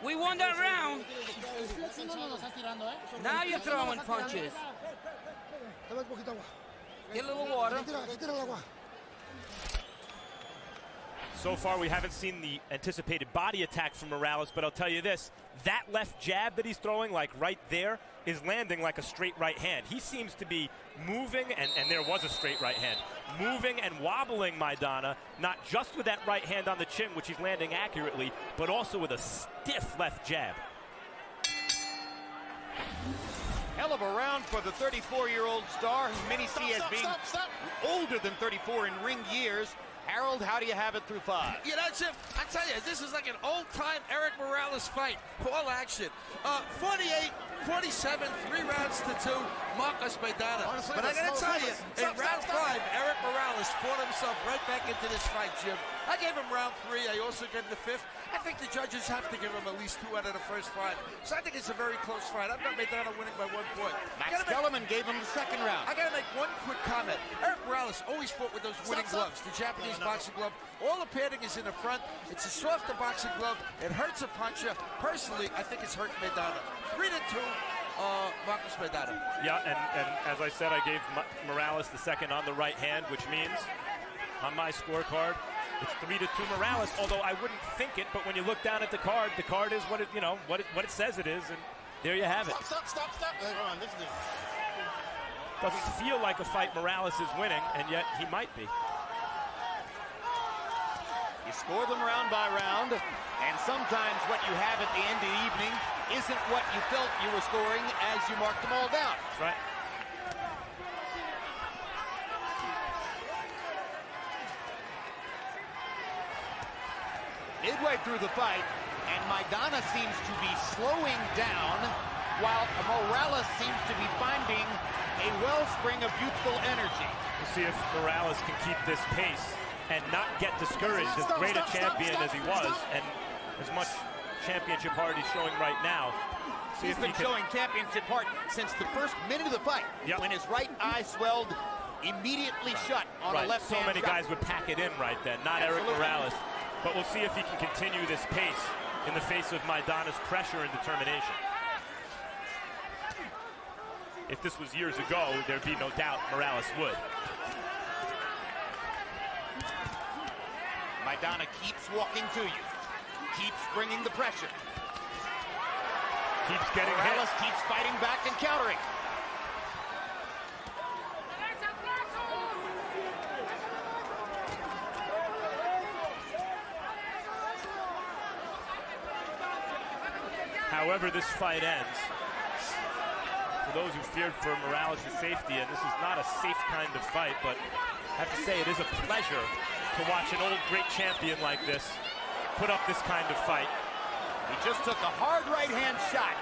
We won that round. Now you're throwing punches. Get a little water. So far, we haven't seen the anticipated body attack from Morales, but I'll tell you this, that left jab that he's throwing, like right there, is landing like a straight right hand. He seems to be moving, and there was a straight right hand, moving and wobbling Maidana, not just with that right hand on the chin, which he's landing accurately, but also with a stiff left jab. Hell of a round for the 34-year-old star, who many see as being older than 34 in ring years. Harold, how do you have it through 5? You know, Jim, I tell you, this is like an old-time Erik Morales fight. All action. 48, 47, 3 rounds to 2, Marcos Maidana. But I gotta tell you, in round 5, Erik Morales fought himself right back into this fight, Jim. I gave him round 3. I also gave him the 5th. I think the judges have to give him at least 2 out of the first 5. So I think it's a very close fight. I've got Maidana winning by 1 point. Max Kellerman gave him the 2nd round. I gotta make one quick comment. Erik Morales always fought with those winning gloves, the Japanese boxing glove. All the padding is in the front. It's a softer boxing glove. It hurts a puncher. Personally, I think it's hurt Maidana. 3-2. Marcos Maidana. Yeah, and as I said, I gave Morales the 2nd on the right hand, which means on my scorecard, it's 3-2 Morales. Although I wouldn't think it, but when you look down at the card is what it, you know, what it says it is, and there you have it. Stop. Hold on, listen to this. Doesn't feel like a fight Morales is winning, and yet he might be. You score them round by round, and sometimes what you have at the end of the evening isn't what you felt you were scoring as you marked them all down. That's right. Midway through the fight, and Maidana seems to be slowing down, while Morales seems to be finding a wellspring of youthful energy. We'll see if Morales can keep this pace and not get discouraged, as great a champion as he was, and as much championship heart he's showing right now. He's been showing championship heart since the first minute of the fight, when his right eye swelled immediately shut on a left hand. So many guys would pack it in right then, not Erik Morales. But we'll see if he can continue this pace in the face of Maidana's pressure and determination. If this was years ago, there'd be no doubt Morales would. Maidana keeps walking to you, keeps bringing the pressure. Keeps getting Morales hit. Keeps fighting back and countering. However this fight ends, for those who feared for Morales' safety, and this is not a safe kind of fight, but I have to say it is a pleasure to watch an old great champion like this put up this kind of fight. He just took a hard right-hand shot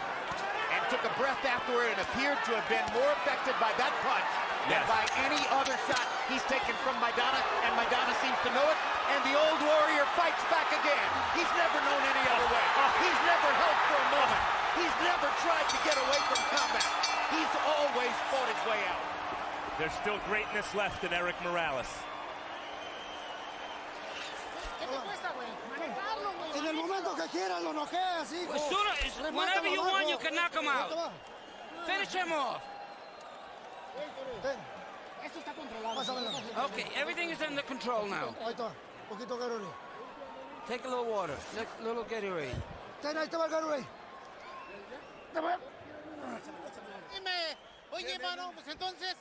and took a breath afterward and appeared to have been more affected by that punch than by any other shot he's taken from Maidana, and Maidana seems to know it, and the old warrior fights back again. He's never known any other way. He's never held for a moment. He's never tried to get away from combat. He's always fought his way out. There's still greatness left in Erik Morales. En el momento que quiera lo noquea así. Whenever you want, you can knock him out. Finish him off. Okay, everything is under control now. Ahí está, poquito Gatorade. Take a little water, a little Gatorade. Ahí te va el Gatorade. Dime, oye, mano, pues entonces,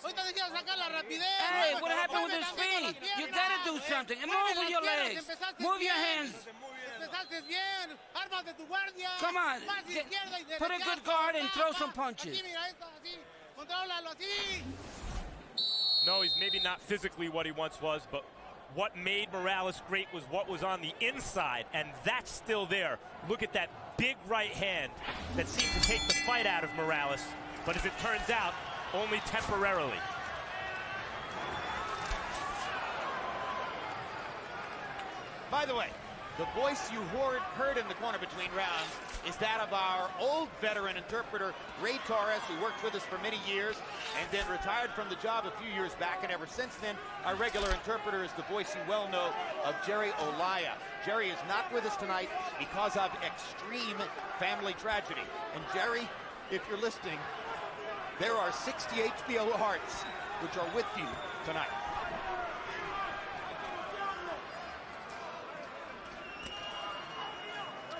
ahorita dejas sacar la rapidez. Hey, what happened with the speed? You gotta do something. And move with your legs. Move your hands. Empezaste bien, ármate tu guardia. Come on, put a good guard and throw some punches. Así, mira esto, así, contrólalo así. No, he's maybe not physically what he once was, but what made Morales great was what was on the inside, and that's still there. Look at that big right hand that seemed to take the fight out of Morales, but as it turns out, only temporarily. By the way, the voice you heard in the corner between rounds is that of our old veteran interpreter, Ray Torres, who worked with us for many years and then retired from the job a few years back. And ever since then, our regular interpreter is the voice you well know of Jerry Olaya. Jerry is not with us tonight because of extreme family tragedy. And Jerry, if you're listening, there are 60 HBO hearts which are with you tonight.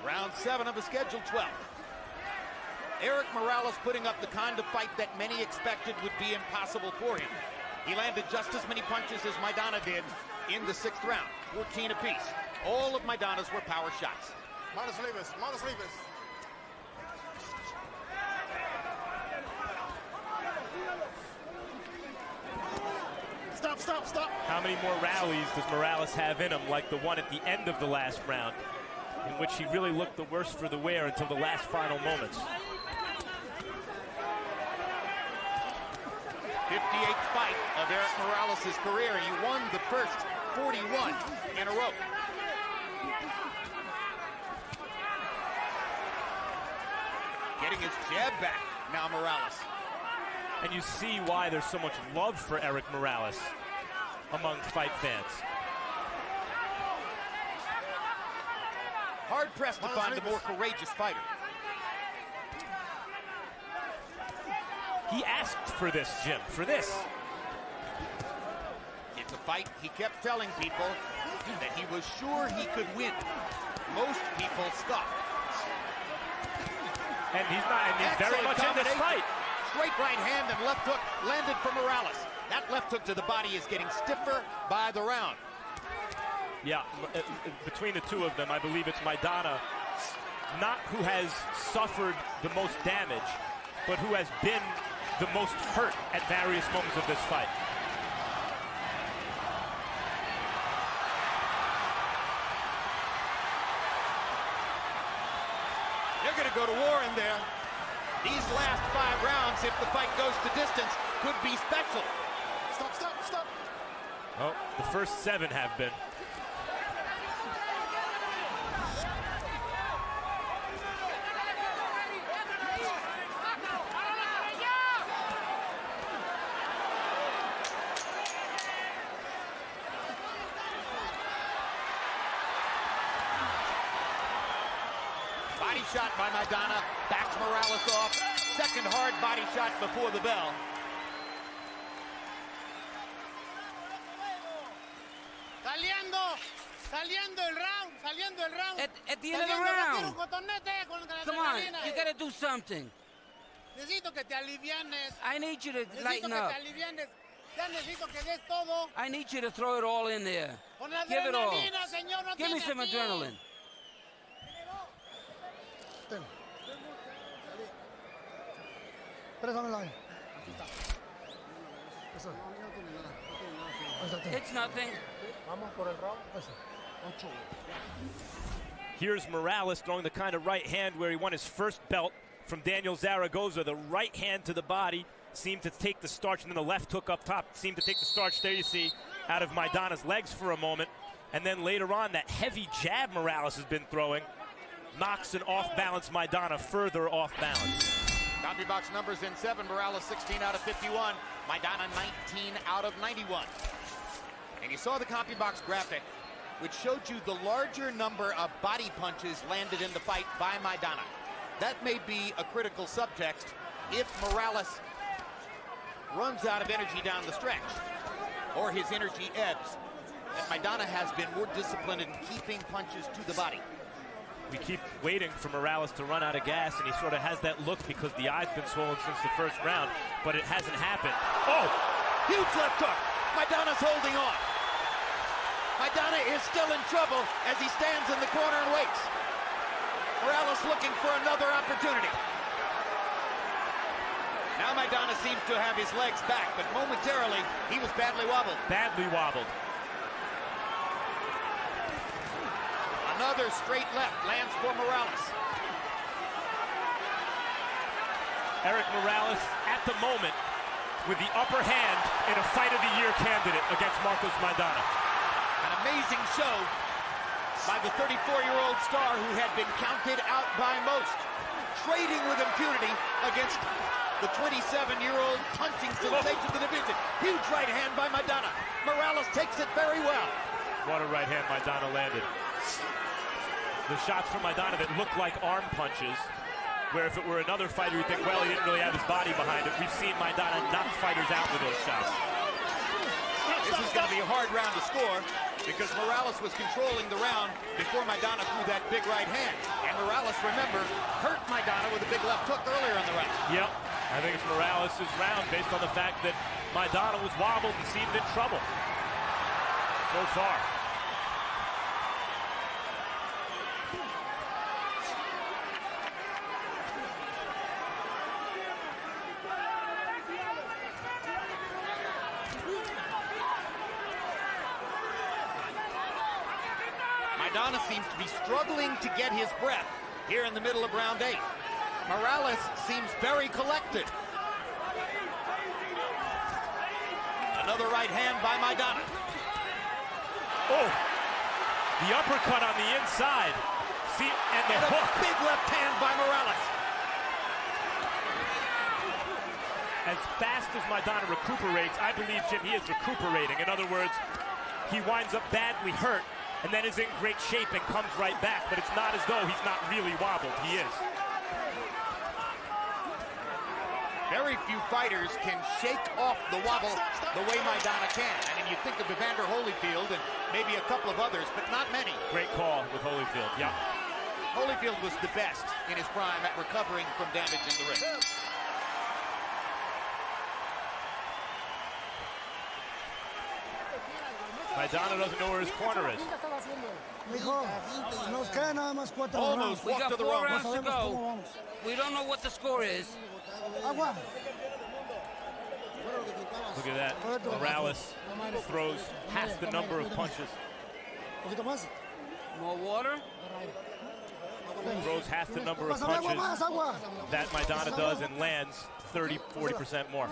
Round 7 of a scheduled 12. Erik Morales putting up the kind of fight that many expected would be impossible for him. He landed just as many punches as Maidana did in the 6th round, 14 apiece. All of Maidana's were power shots. Manos libres, manos libres. Stop, stop, stop. How many more rallies does Morales have in him, like the one at the end of the last round, in which he really looked the worse for the wear until the last final moments? 58th fight of Erik Morales' career. He won the first 41 in a row. Getting his jab back now, Morales. And you see why there's so much love for Erik Morales among fight fans. Hard-pressed to find a more courageous fighter. He asked for this, Jim, for this. It's a fight he kept telling people that he was sure he could win. Most people scoffed. And he's not, and he's very much in this fight. Straight right hand and left hook landed for Morales. That left hook to the body is getting stiffer by the round. Yeah, between the two of them, I believe it's Maidana, not who has suffered the most damage, but who has been the most hurt at various moments of this fight. They're going to go to war in there. These last 5 rounds, if the fight goes the distance, could be special. Stop, stop, stop. Oh, the first 7 have been. Body shot by Maidana, backs Morales off. Second hard body shot before the bell. Saliendo el round. At the end of the round. Come on, you gotta do something. Necesito que te alivianes. I need you to lighten up. Ya necesito que des todo. I need you to throw it all in there. Give it all. Give me some adrenaline. It's nothing. Here's Morales throwing the kind of right hand where he won his first belt from Daniel Zaragoza. The right hand to the body seemed to take the starch, and then the left hook up top seemed to take the starch, there you see, out of Maidana's legs for a moment. And then later on, that heavy jab Morales has been throwing knocks an off-balance Maidana further off balance. Copy box numbers in 7. Morales 16 out of 51. Maidana 19 out of 91. And you saw the copy box graphic. which showed you the larger number of body punches landed in the fight by Maidana. That may be a critical subtext if Morales runs out of energy down the stretch, or his energy ebbs. And Maidana has been more disciplined in keeping punches to the body. We keep waiting for Morales to run out of gas, and he sort of has that look because the eye's been swollen since the first round, but it hasn't happened. Oh, huge left hook. Maidana's holding on. Maidana is still in trouble as he stands in the corner and waits. Morales looking for another opportunity. Now Maidana seems to have his legs back, but momentarily he was badly wobbled. Badly wobbled. Another straight left lands for Morales. Erik Morales at the moment with the upper hand in a Fight of the Year candidate against Marcos Maidana. An amazing show by the 34-year-old star who had been counted out by most, trading with impunity against the 27-year-old punching sensation of the division. Huge right hand by Maidana. Morales takes it very well. What a right hand Maidana landed. The shots from Maidana that look like arm punches, where if it were another fighter, you'd think, well, he didn't really have his body behind it. We've seen Maidana knock fighters out with those shots. This is going to be a hard round to score because Morales was controlling the round before Maidana threw that big right hand. And Morales, remember, hurt Maidana with a big left hook earlier in the round. Yep, I think it's Morales' round based on the fact that Maidana was wobbled and seemed in trouble so far. Maidana seems to be struggling to get his breath here in the middle of round 8. Morales seems very collected. Another right hand by Maidana. Oh, the uppercut on the inside. See, and the hook. Big left hand by Morales. As fast as Maidana recuperates, I believe, Jim, he is recuperating. In other words, he winds up badly hurt and then is in great shape and comes right back, but it's not as though he's not really wobbled. He is. Very few fighters can shake off the wobble the way Maidana can. I mean, you think of Evander Holyfield and maybe a couple of others, but not many. Great call with Holyfield, yeah. Holyfield was the best in his prime at recovering from damage in the ring. Maidana doesn't know where his corner is. Almost. We got 4 rounds to go. We don't know what the score is. Look at that. Morales throws half the number of punches. More water? Throws half the number of punches that Maidana does and lands 30-40% more.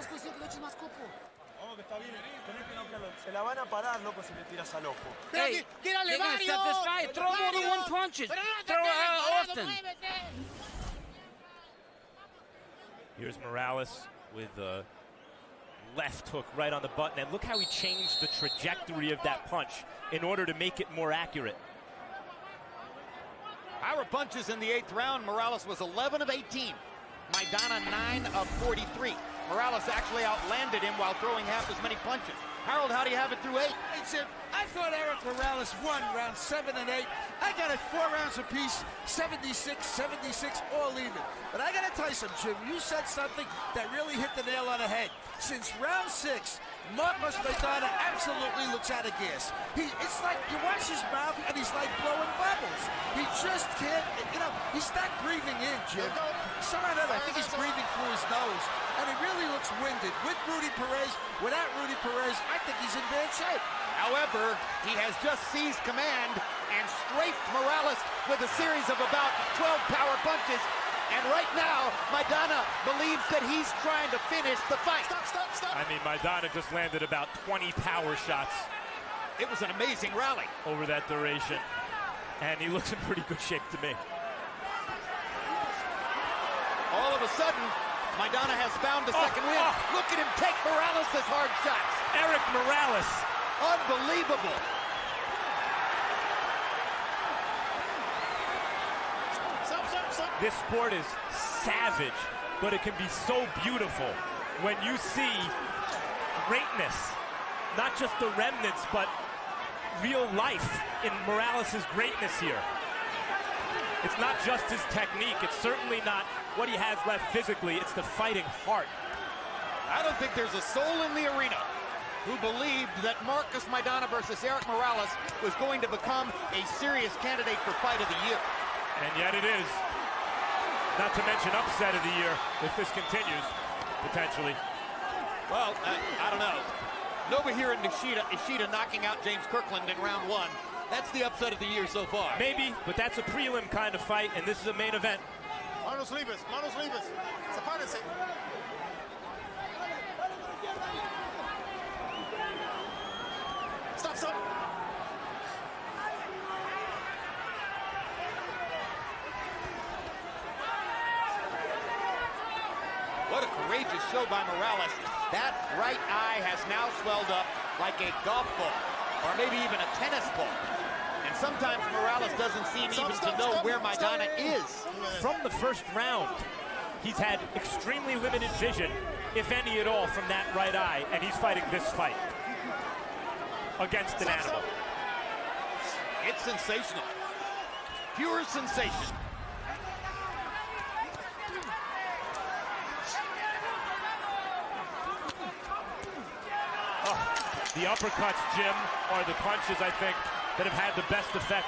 Hey, they're gonna stop this fight. Throw more than 1 punches. Throw often. Here's Morales with a left hook right on the button. And look how he changed the trajectory of that punch in order to make it more accurate. Power punches in the 8th round. Morales was 11 of 18. Maidana 9 of 43. Morales actually outlanded him while throwing half as many punches. Harold, how do you have it through 8? Hey, Jim, I thought Erik Morales won round 7 and 8. I got it 4 rounds apiece, 76, all even. But I got to tell you something, Jim. You said something that really hit the nail on the head. Since round 6, Marcos Maidana absolutely looks out of gas. It's like you watch his mouth and he's like blowing bubbles. He just can't, he's not breathing in, Jim. Somehow or another, I think he's breathing through his nose. And he really looks winded. With Rudy Perez, without Rudy Perez, I think he's in bad shape. However, he has just seized command and strafed Morales with a series of about 12 power punches. And right now, Maidana believes that he's trying to finish the fight. Stop. I mean, Maidana just landed about 20 power shots. It was an amazing rally over that duration. And he looks in pretty good shape to me. All of a sudden, Maidana has found a second win. Look at him take Morales' hard shots. Erik Morales. Unbelievable. This sport is savage, but it can be so beautiful when you see greatness, not just the remnants, but real life in Morales' greatness here. It's not just his technique. It's certainly not what he has left physically. It's the fighting heart. I don't think there's a soul in the arena who believed that Marcos Maidana versus Erik Morales was going to become a serious candidate for Fight of the Year. And yet it is. Not to mention upset of the year if this continues, potentially. Well, I don't know. Nobuhiro Ishida knocking out James Kirkland in round 1. That's the upset of the year so far. Maybe, but that's a prelim kind of fight, and this is a main event. Manos libres, manos libres. Sepárense. Stop, stop. What a courageous show by Morales. That right eye has now swelled up like a golf ball, or maybe even a tennis ball. And sometimes Morales doesn't seem even to know where Maidana is. From the first round, he's had extremely limited vision, if any at all, from that right eye, and he's fighting this fight against an animal. It's sensational. Pure sensation. The uppercuts, Jim, are the punches, I think, that have had the best effect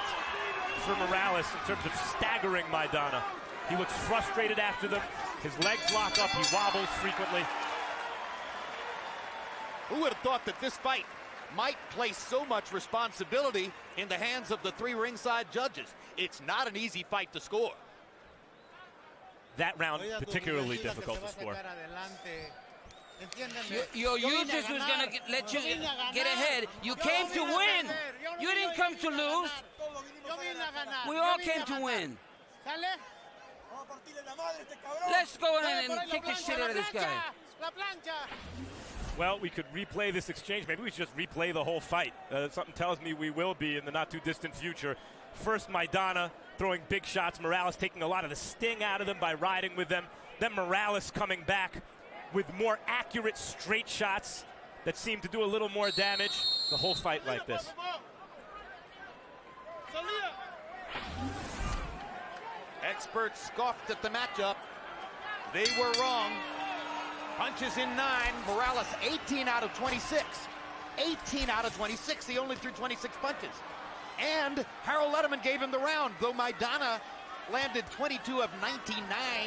for Morales in terms of staggering Maidana. He looks frustrated after them. His legs lock up. He wobbles frequently. Who would have thought that this fight might place so much responsibility in the hands of the 3 ringside judges? It's not an easy fight to score. That round particularly difficult to score. Your users was going to let you get ahead. You came to win. You didn't come to lose. We all came to win. Let's go in and kick the shit out of this guy. Well, we could replay this exchange. Maybe we should just replay the whole fight. Something tells me we will be in the not-too-distant future. First, Maidana throwing big shots. Morales taking a lot of the sting out of them by riding with them. Then Morales coming back with more accurate straight shots that seem to do a little more damage. The whole fight like this. Experts scoffed at the matchup. They were wrong. Punches in 9. Morales 18 out of 26. 18 out of 26. He only threw 26 punches. And Harold Letterman gave him the round, though Maidana landed 22 of 99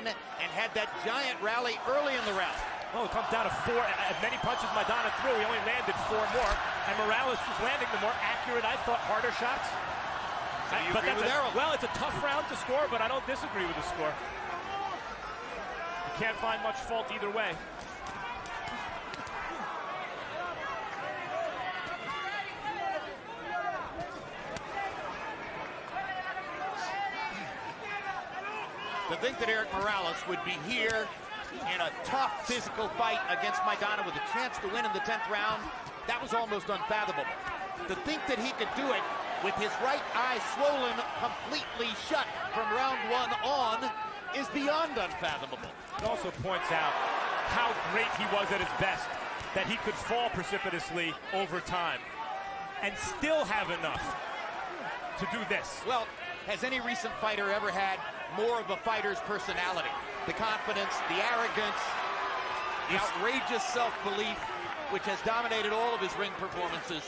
and had that giant rally early in the round. Well, it comes down to 4. As many punches Maidana threw, he only landed 4 more. And Morales was landing the more accurate, I thought, harder shots. So you agree with Harold? Well, it's a tough round to score, but I don't disagree with the score. You can't find much fault either way. To think that Erik Morales would be here in a tough physical fight against Maidana with a chance to win in the 10th round, that was almost unfathomable. To think that he could do it with his right eye swollen completely shut from round 1 on is beyond unfathomable. It also points out how great he was at his best, that he could fall precipitously over time and still have enough to do this. Well, has any recent fighter ever had more of a fighter's personality? The confidence, the arrogance, the outrageous self-belief, which has dominated all of his ring performances.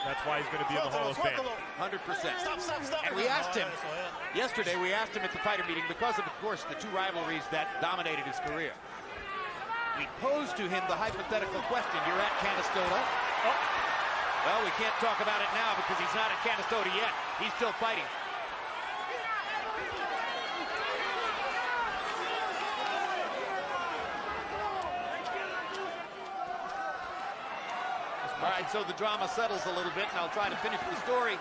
That's why he's going to be in the Hall of Fame. 100%. And we asked him, yesterday we asked him at the fighter meeting, because of course, the 2 rivalries that dominated his career. We posed to him the hypothetical question, you're at Canastota. Oh. Well, we can't talk about it now because he's not at Canastota yet. He's still fighting. All right, so the drama settles a little bit, and I'll try to finish the story.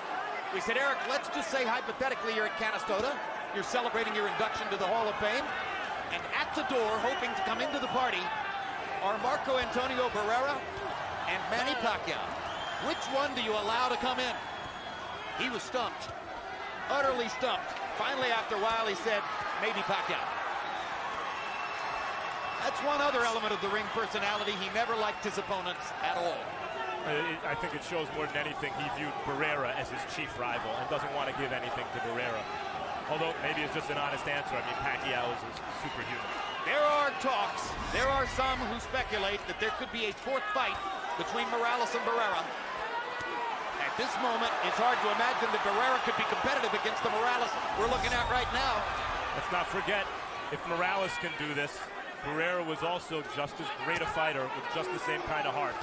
We said, Erik, let's just say hypothetically you're at Canastota. You're celebrating your induction to the Hall of Fame. And at the door, hoping to come into the party, are Marco Antonio Barrera and Manny Pacquiao. Which one do you allow to come in? He was stumped, utterly stumped. Finally, after a while, he said, maybe Pacquiao. That's one other element of the ring personality. He never liked his opponents at all. I think it shows more than anything he viewed Barrera as his chief rival and doesn't want to give anything to Barrera. Although maybe it's just an honest answer. I mean, Pacquiao is superhuman. There are talks, there are some who speculate that there could be a fourth fight between Morales and Barrera. At this moment, it's hard to imagine that Barrera could be competitive against the Morales we're looking at right now. Let's not forget, if Morales can do this, Barrera was also just as great a fighter with just the same kind of heart.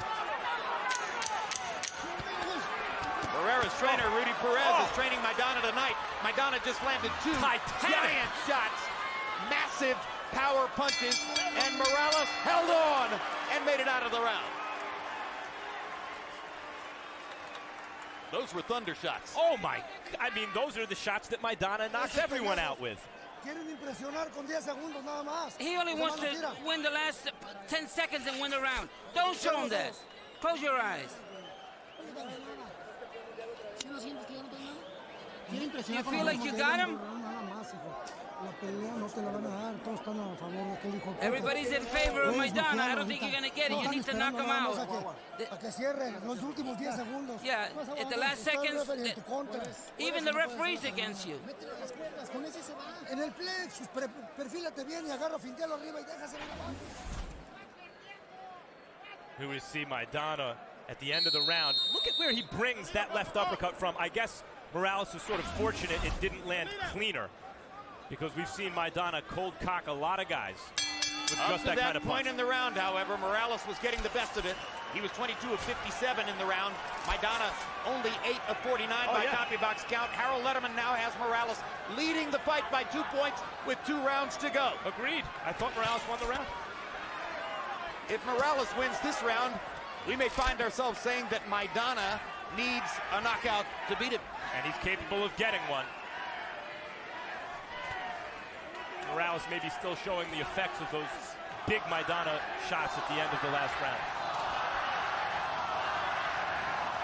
Barrera's trainer, Rudy Perez, is training Maidana tonight. Maidana just landed two giant shots, massive power punches, and Morales held on and made it out of the round. Those were thunder shots. Oh my, I mean, those are the shots that Maidana knocks everyone out with. He only wants to win the last 10 seconds and win the round. Don't show him that. Close your eyes. You feel like you got him? Everybody's in favor of Maidana. I don't think you're going to get it. You need to knock him out. Yeah, at the last seconds, even the referee's against you. Here we see Maidana at the end of the round. Look at where he brings that left uppercut from. I guess Morales is sort of fortunate it didn't land cleaner, because we've seen Maidana cold cock a lot of guys with just that kind of punch. Point in the round, however, Morales was getting the best of it. He was 22 of 57 in the round. Maidana only 8 of 49 by copy box count. Harold Letterman now has Morales leading the fight by 2 points with 2 rounds to go. Agreed. I thought Morales won the round. If Morales wins this round, we may find ourselves saying that Maidana needs a knockout to beat him. And he's capable of getting one. Morales may be still showing the effects of those big Maidana shots at the end of the last round.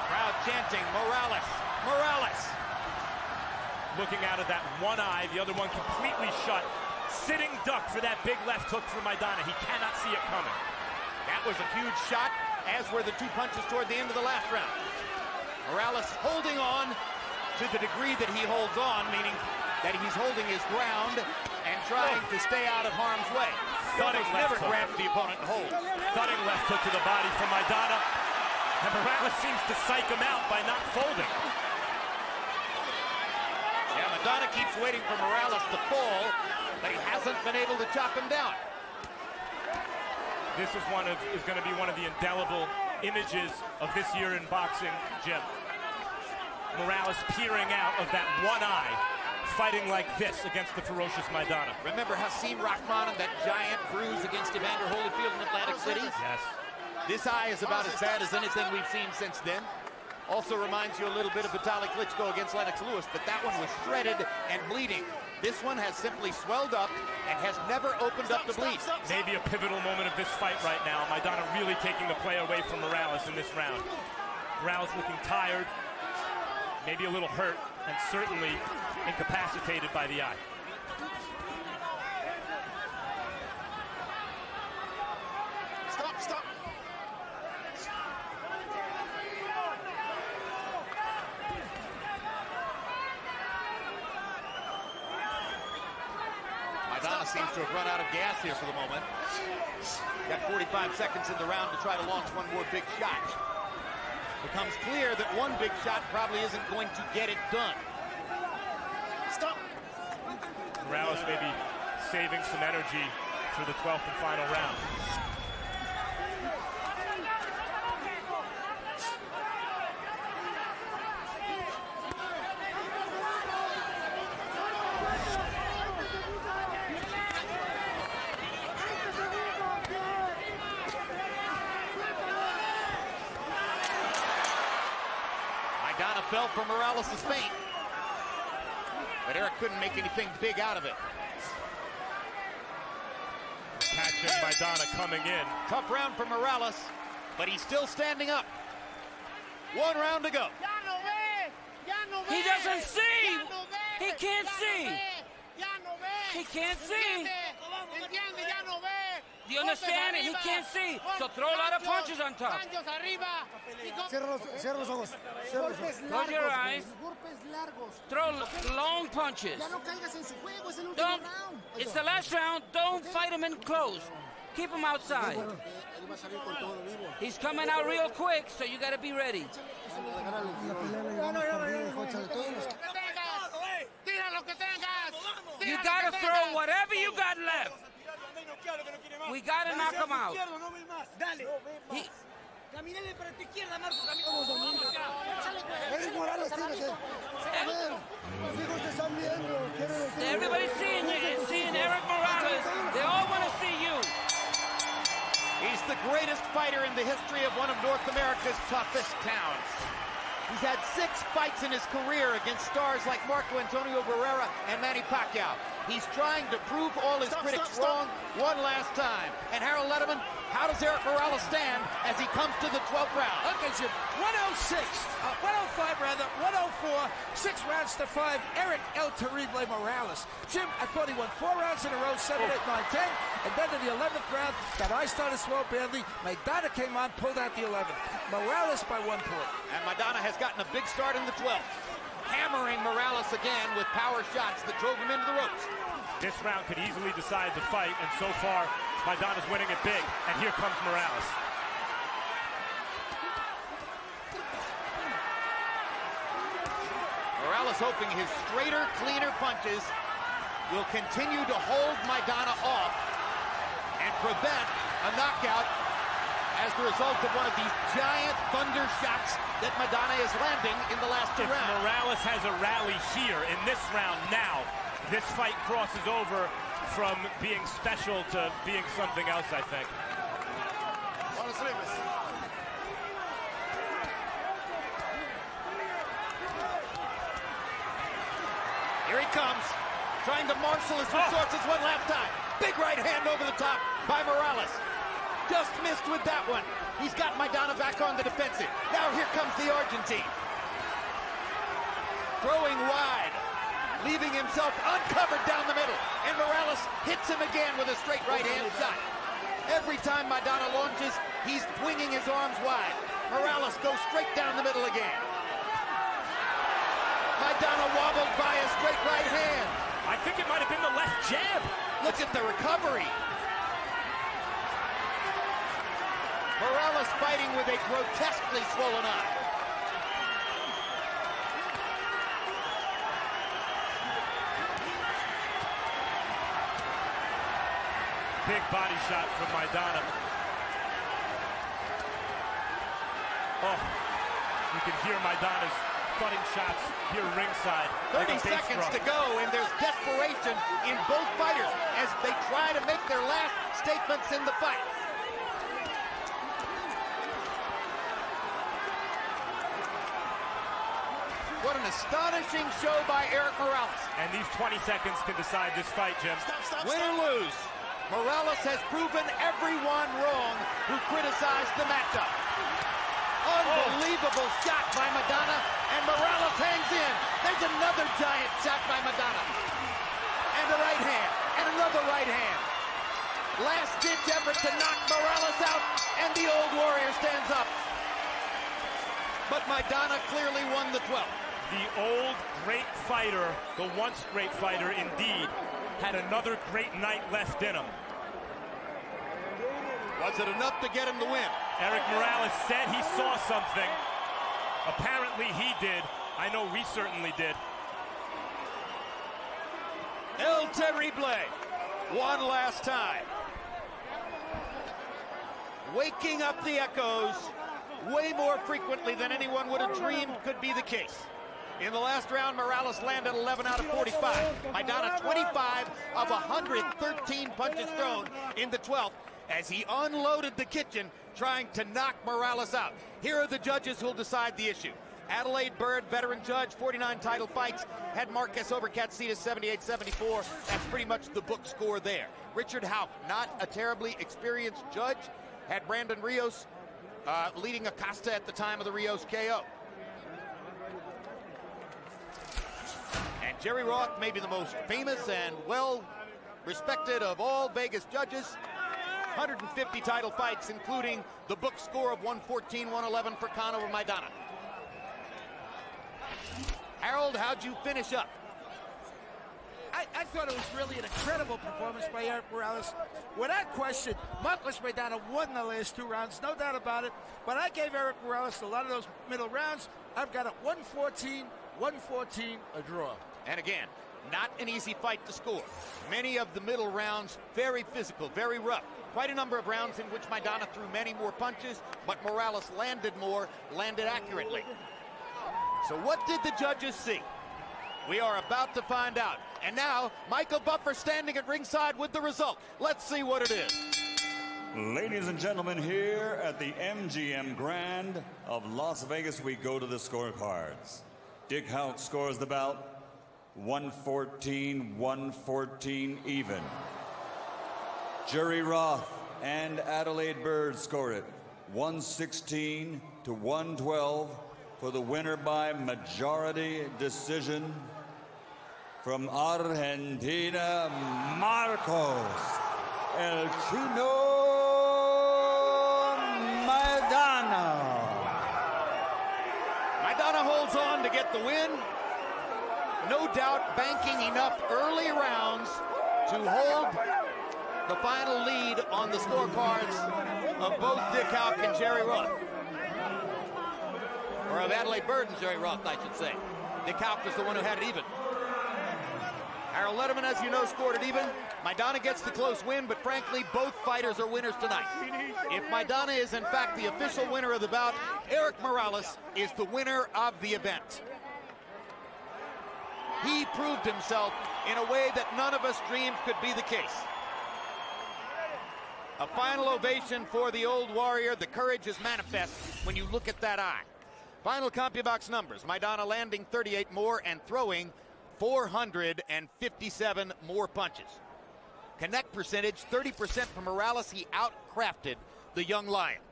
Crowd chanting, Morales, Morales. Looking out of that one eye, the other one completely shut. Sitting duck for that big left hook from Maidana. He cannot see it coming. That was a huge shot, as were the 2 punches toward the end of the last round. Morales holding on to the degree that he holds on, meaning that he's holding his ground and trying to stay out of harm's way. Thudding never grabs the opponent and holds. Thudding left hook to the body from Maidana. And Morales seems to psych him out by not folding. Yeah, Maidana keeps waiting for Morales to fall, but he hasn't been able to chop him down. This is going to be one of the indelible images of this year in boxing, Jim. Morales peering out of that one eye, fighting like this against the ferocious Maidana. Remember Hasim Rahman and that giant bruise against Evander Holyfield in Atlantic City? Yes. This eye is about as bad as anything we've seen since then. Also reminds you a little bit of Vitaly Klitschko against Lennox Lewis, but that one was shredded and bleeding. This one has simply swelled up and has never opened up to bleed. Maybe a pivotal moment of this fight right now. Maidana really taking the play away from Morales in this round. Morales looking tired, maybe a little hurt, and certainly incapacitated by the eye. Stop. Maidana seems to have run out of gas here for the moment. Got 45 seconds in the round to try to launch one more big shot. Becomes clear that one big shot probably isn't going to get it done. Stop. Morales may be saving some energy for the 12th and final round. Maidana fell for Morales' feint, but Erik couldn't make anything big out of it. Catching Maidana coming in. Tough round for Morales, but he's still standing up. 1 round to go. He doesn't see. He can't see. He can't see. Do you understand it? He can't see. So throw a lot of punches on top. Cierra los ojos. Close your eyes. Throw long punches. Don't. It's the last round. Don't fight him in close. Keep him outside. He's coming out real quick, so you got to be ready. You got to throw whatever you got left. We got to knock him out. Erik Morales tiene que... Los hijos te están viendo. Everybody's seeing Erik Morales. They all want to see you. He's the greatest fighter in the history of one of North America's toughest towns. He's had 6 fights in his career against stars like Marco Antonio Barrera and Manny Pacquiao. He's trying to prove all his critics wrong one last time. And Harold Letterman, how does Erik Morales stand as he comes to the 12th round? Okay, Jim. 105 rather, 104, 6 rounds to 5. Erik El Terrible Morales. Jim, I thought he won 4 rounds in a row, 7, 8, 9, 10. And then in the 11th round, that eye started slow badly. Maidana came on, pulled out the 11th. Morales by 1 point. And Maidana has gotten a big start in the 12th. Hammering Morales again with power shots that drove him into the ropes. This round could easily decide the fight, and so far, Maidana's winning it big. And here comes Morales. Morales hoping his straighter, cleaner punches will continue to hold Maidana off and prevent a knockout as the result of one of these giant thunder shots that Maidana is landing in the last 2 rounds. Morales has a rally here in this round now, this fight crosses over from being special to being something else, I think. Here he comes, trying to marshal his resources one last time. Big right hand over the top by Morales. Just missed with that one. He's got Maidana back on the defensive. Now here comes the Argentine. Throwing wide, leaving himself uncovered down the middle. And Morales hits him again with a straight right hand shot. Every time Maidana launches, he's winging his arms wide. Morales goes straight down the middle again. Maidana wobbled by a straight right hand. I think it might have been the left jab. Look at the recovery. Morales fighting with a grotesquely swollen eye. Big body shot from Maidana. Oh, you can hear Maidana's thudding shots here ringside. 30 seconds to go, and there's desperation in both fighters as they try to make their last statements in the fight. What an astonishing show by Erik Morales. And these 20 seconds can decide this fight, Jim. Win or lose, Morales has proven everyone wrong who criticized the matchup. Unbelievable shot by Maidana, and Morales hangs in. There's another giant shot by Maidana. And a right hand, and another right hand. Last-ditch effort to knock Morales out, and the old warrior stands up. But Maidana clearly won the 12th. The old great fighter, the once great fighter indeed, had another great night left in him. Was it enough to get him the win? Erik Morales said he saw something. Apparently he did. I know we certainly did. El Terrible, one last time. Waking up the echoes way more frequently than anyone would have dreamed could be the case. In the last round, Morales landed 11 out of 45. Maidana 25 of 113 punches thrown in the 12th as he unloaded the kitchen trying to knock Morales out. Here are the judges who'll decide the issue. Adelaide Bird, veteran judge, 49 title fights, had Marquez over Katsitas 78-74. That's pretty much the book score there. Richard Houck, not a terribly experienced judge, had Brandon Rios leading Acosta at the time of the Rios KO. And Jerry Roth, maybe the most famous and well respected of all Vegas judges. 150 title fights, including the book score of 114-111 for Khan over Maidana. Harold, how'd you finish up? I thought it was really an incredible performance by Erik Morales. Without question, Marcos Maidana won the last 2 rounds, no doubt about it. But I gave Erik Morales a lot of those middle rounds. I've got it 114, 114, a draw. And again, not an easy fight to score. Many of the middle rounds, very physical, very rough. Quite a number of rounds in which Maidana threw many more punches, but Morales landed more, landed accurately. So what did the judges see? We are about to find out. And now, Michael Buffer standing at ringside with the result. Let's see what it is. Ladies and gentlemen, here at the MGM Grand of Las Vegas, we go to the scorecards. Dick Houck scores the bout 114-114 even. Jerry Roth and Adelaide Bird score it 116-112 for the winner by majority decision. From Argentina, Marcos El Chino Maidana. Maidana holds on to get the win. No doubt banking enough early rounds to hold the final lead on the scorecards of both Dick Houck and Jerry Roth. Or of Adelaide Bird and Jerry Roth, I should say. Dick Houck was the one who had it even. Harold Letterman, as you know, scored it even. Maidana gets the close win, but frankly, both fighters are winners tonight. If Maidana is in fact the official winner of the bout, Erik Morales is the winner of the event. He proved himself in a way that none of us dreamed could be the case. A final ovation for the old warrior. The courage is manifest when you look at that eye. Final CompuBox numbers. Maidana landing 38 more and throwing 457 more punches. Connect percentage, 30% for Morales. He outcrafted the young lion.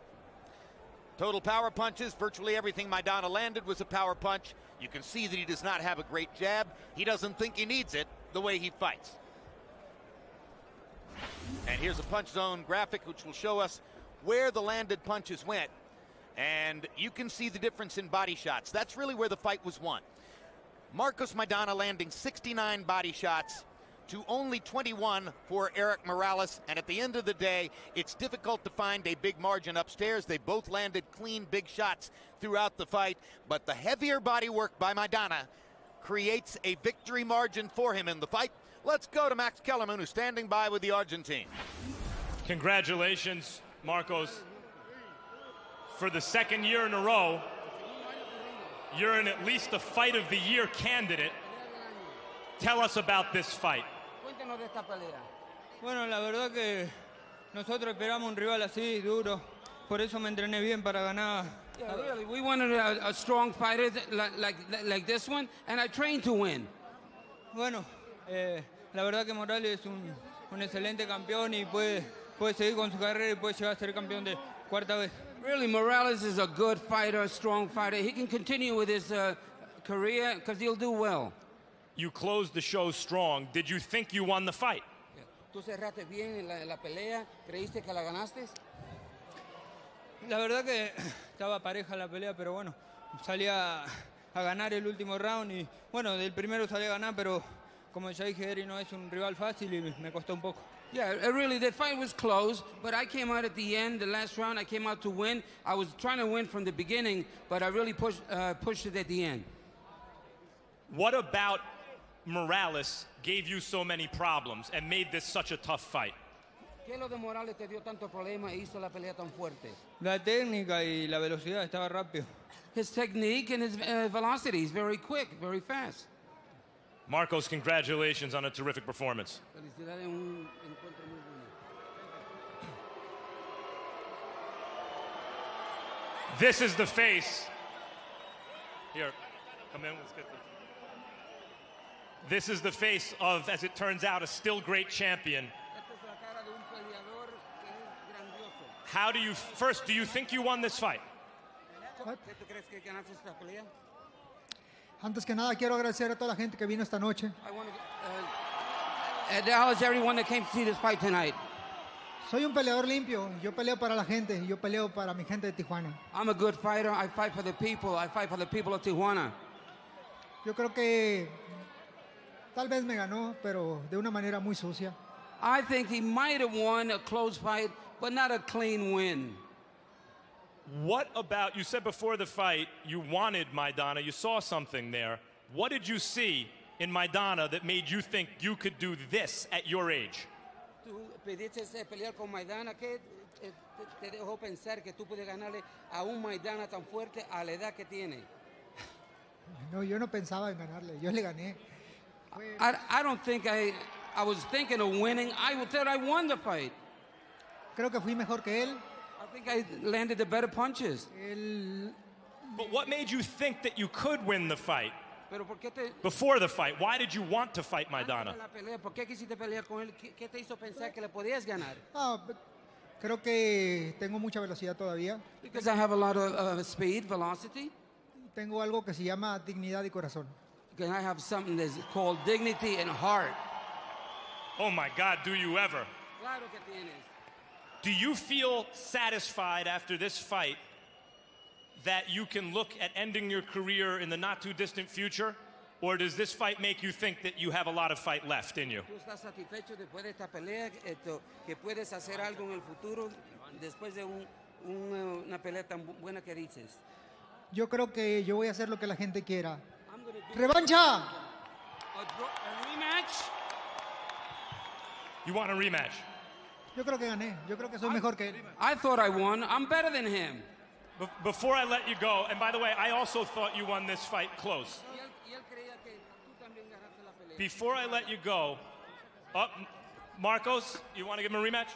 Total power punches, virtually everything Maidana landed was a power punch. You can see that he does not have a great jab. He doesn't think he needs it the way he fights. And here's a punch zone graphic which will show us where the landed punches went. And you can see the difference in body shots. That's really where the fight was won. Marcos Maidana landing 69 body shots to only 21 for Erik Morales. And at the end of the day, it's difficult to find a big margin upstairs. They both landed clean, big shots throughout the fight. But the heavier body work by Maidana creates a victory margin for him in the fight. Let's go to Max Kellerman, who's standing by with the Argentine. Congratulations, Marcos. For the second year in a row, you're in at least a Fight of the Year candidate. Tell us about this fight. Bueno, la verdad que nosotros esperamos un rival así, duro. Por eso me entrené bien para ganar. Yeah, really, we wanted a strong fighter like this one, and I trained to win. Bueno, la verdad que Morales es un excelente campeón y puede seguir con su carrera y puede llegar a ser campeón de cuarta vez. Really, Morales is a good fighter, a strong fighter. He can continue with his career because he'll do well. You closed the show strong. Did you think you won the fight? ¿Tú cerraste bien en la pelea? ¿Creíste que la ganaste? La verdad que estaba pareja la pelea, pero bueno, salí a ganar el último round y bueno, del primero salí a ganar, pero como ya dije, Erik no es un rival fácil y me costó un poco. Yeah, really, the fight was close, but I came out at the end, the last round, I came out to win. I was trying to win from the beginning, but I really pushed it at the end. What about Morales gave you so many problems and made this such a tough fight? ¿Qué es lo de Morales te dio tanto problema e hizo la pelea tan fuerte? La técnica y la velocidad, estaba rápido. His technique and his velocity is very quick, very fast. Marcos, congratulations on a terrific performance. Felicidades, un encuentro muy bueno. This is the face. Here, come in, let's get this. This is the face of, as it turns out, a still great champion. How do you, first, do you think you won this fight? Antes que nada, quiero agradecer a toda la gente que vino esta noche. acknowledge everyone that came to see this fight tonight. Soy un peleador limpio. Yo peleo para la gente. Yo peleo para mi gente de Tijuana. I'm a good fighter. I fight for the people. I fight for the people of Tijuana. Yo creo que tal vez me ganó, pero de una manera muy sucia. I think he might have won a close fight, but not a clean win. What about, you said before the fight you wanted Maidana, you saw something there. What did you see in Maidana that made you think you could do this at your age? Tú pediste pelear con Maidana, ¿qué te dejó pensar que tú puedes ganarle a un Maidana tan fuerte a la edad que tiene? No, yo no pensaba en ganarle, yo le gané. I don't think I was thinking of winning. I thought I won the fight. Creo que fui mejor que él. I think I landed the better punches. But what made you think that you could win the fight? Pero ¿por qué te... Before the fight, why did you want to fight Maidana? ¿Por qué quisiste pelear con él? ¿Qué te hizo pensar que le podías ganar? Creo que tengo mucha velocidad todavía. Because I have a lot of speed, velocity. Tengo algo que se llama dignidad y corazón. Because I have something that's called dignity and heart. Oh my God, do you ever? Claro que tienes. Do you feel satisfied after this fight that you can look at ending your career in the not too distant future? Or does this fight make you think that you have a lot of fight left in you? ¿Tú estás satisfecho después de esta pelea que puedes hacer algo en el futuro después de una pelea tan buena que dices? Yo creo que yo voy a hacer lo que la gente quiera. ¡Revancha! A rematch? You want a rematch? Yo creo que gané. Yo creo que soy mejor que él. I thought I won. I'm better than him. Before I let you go, and by the way, I also thought you won this fight close. Before I let you go, Marcos, you want to give him a rematch?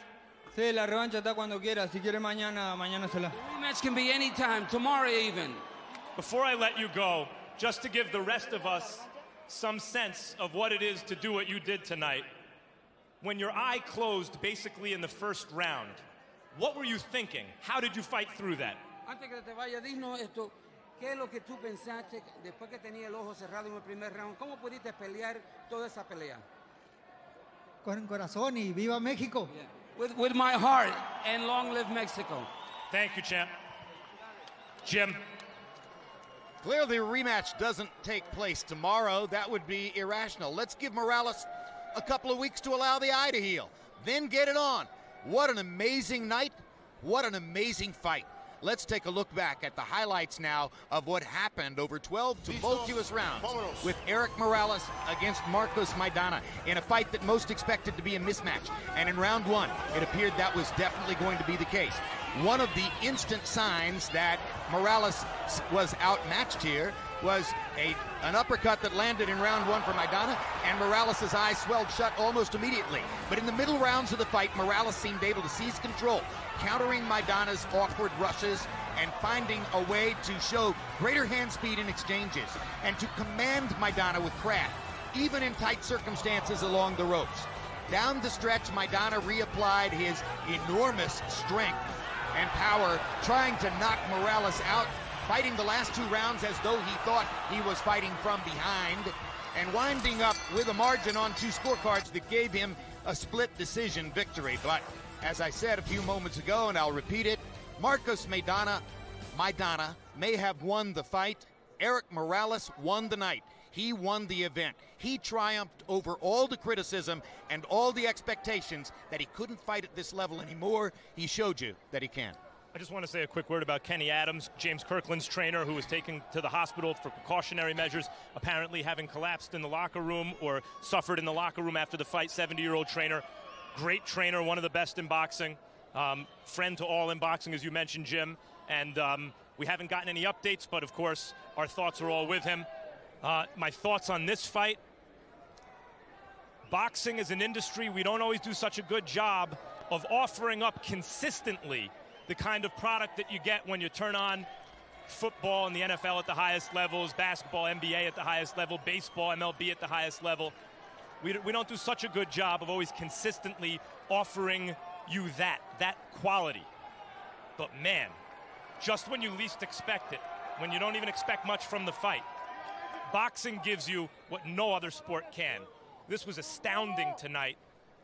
Sí, la revancha está cuando quiera. Si quiere mañana se la. The rematch can be any time, tomorrow even. Before I let you go, just to give the rest of us some sense of what it is to do what you did tonight, when your eye closed basically in the first round, what were you thinking? How did you fight through that? Antes que te vaya, dinos esto. ¿Qué es lo que tú pensaste después que tenía el ojo cerrado en el primer round? ¿Cómo pudiste pelear toda esa pelea? Con el corazón y viva México. Yeah. With my heart, and long live Mexico. Thank you, champ. Jim. Clearly, a rematch doesn't take place tomorrow. That would be irrational. Let's give Morales a couple of weeks to allow the eye to heal. Then get it on. What an amazing night. What an amazing fight. Let's take a look back at the highlights now of what happened over 12 tumultuous rounds with Erik Morales against Marcos Maidana in a fight that most expected to be a mismatch. And in round one, it appeared that was definitely going to be the case. One of the instant signs that Morales was outmatched here was an uppercut that landed in round one for Maidana, and Morales' eyes swelled shut almost immediately. But in the middle rounds of the fight, Morales seemed able to seize control, countering Maidana's awkward rushes and finding a way to show greater hand speed in exchanges and to command Maidana with craft, even in tight circumstances along the ropes. Down the stretch, Maidana reapplied his enormous strength and power, trying to knock Morales out, fighting the last two rounds as though he thought he was fighting from behind, and winding up with a margin on two scorecards that gave him a split decision victory. But as I said a few moments ago, and I'll repeat it, Marcos Maidana may have won the fight. Erik Morales won the night. He won the event. He triumphed over all the criticism and all the expectations that he couldn't fight at this level anymore. He showed you that he can. I just want to say a quick word about Kenny Adams, James Kirkland's trainer, who was taken to the hospital for precautionary measures, apparently having collapsed in the locker room or suffered in the locker room after the fight. 70-year-old trainer, great trainer, one of the best in boxing, friend to all in boxing, as you mentioned, Jim. And we haven't gotten any updates, but of course, our thoughts are all with him. My thoughts on this fight: boxing is an industry, we don't always do such a good job of offering up consistently the kind of product that you get when you turn on football and the NFL at the highest levels, basketball, NBA at the highest level, baseball, MLB at the highest level. We don't do such a good job of always consistently offering you that quality. But man, just when you least expect it, when you don't even expect much from the fight, boxing gives you what no other sport can. This was astounding tonight,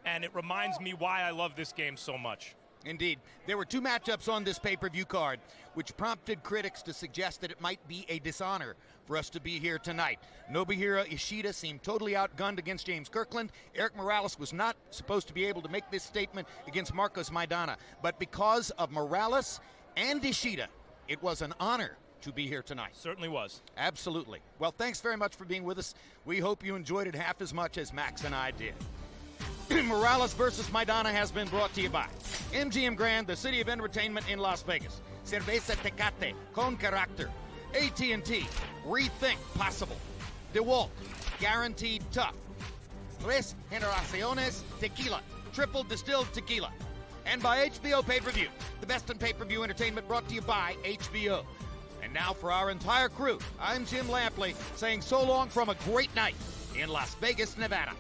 and it reminds me why I love this game so much. Indeed. There were two matchups on this pay-per-view card, which prompted critics to suggest that it might be a dishonor for us to be here tonight. Nobuhiro Ishida seemed totally outgunned against James Kirkland. Erik Morales was not supposed to be able to make this statement against Marcos Maidana. But because of Morales and Ishida, it was an honor to be here tonight. Certainly was. Absolutely. Well, thanks very much for being with us. We hope you enjoyed it half as much as Max and I did. Morales versus Maidana has been brought to you by MGM Grand, the city of entertainment in Las Vegas. Cerveza Tecate, con carácter. AT&T, rethink possible. DeWalt, guaranteed tough. Tres Generaciones Tequila, triple distilled tequila. And by HBO Pay-Per-View, the best in pay-per-view entertainment brought to you by HBO. And now for our entire crew, I'm Jim Lampley saying so long from a great night in Las Vegas, Nevada.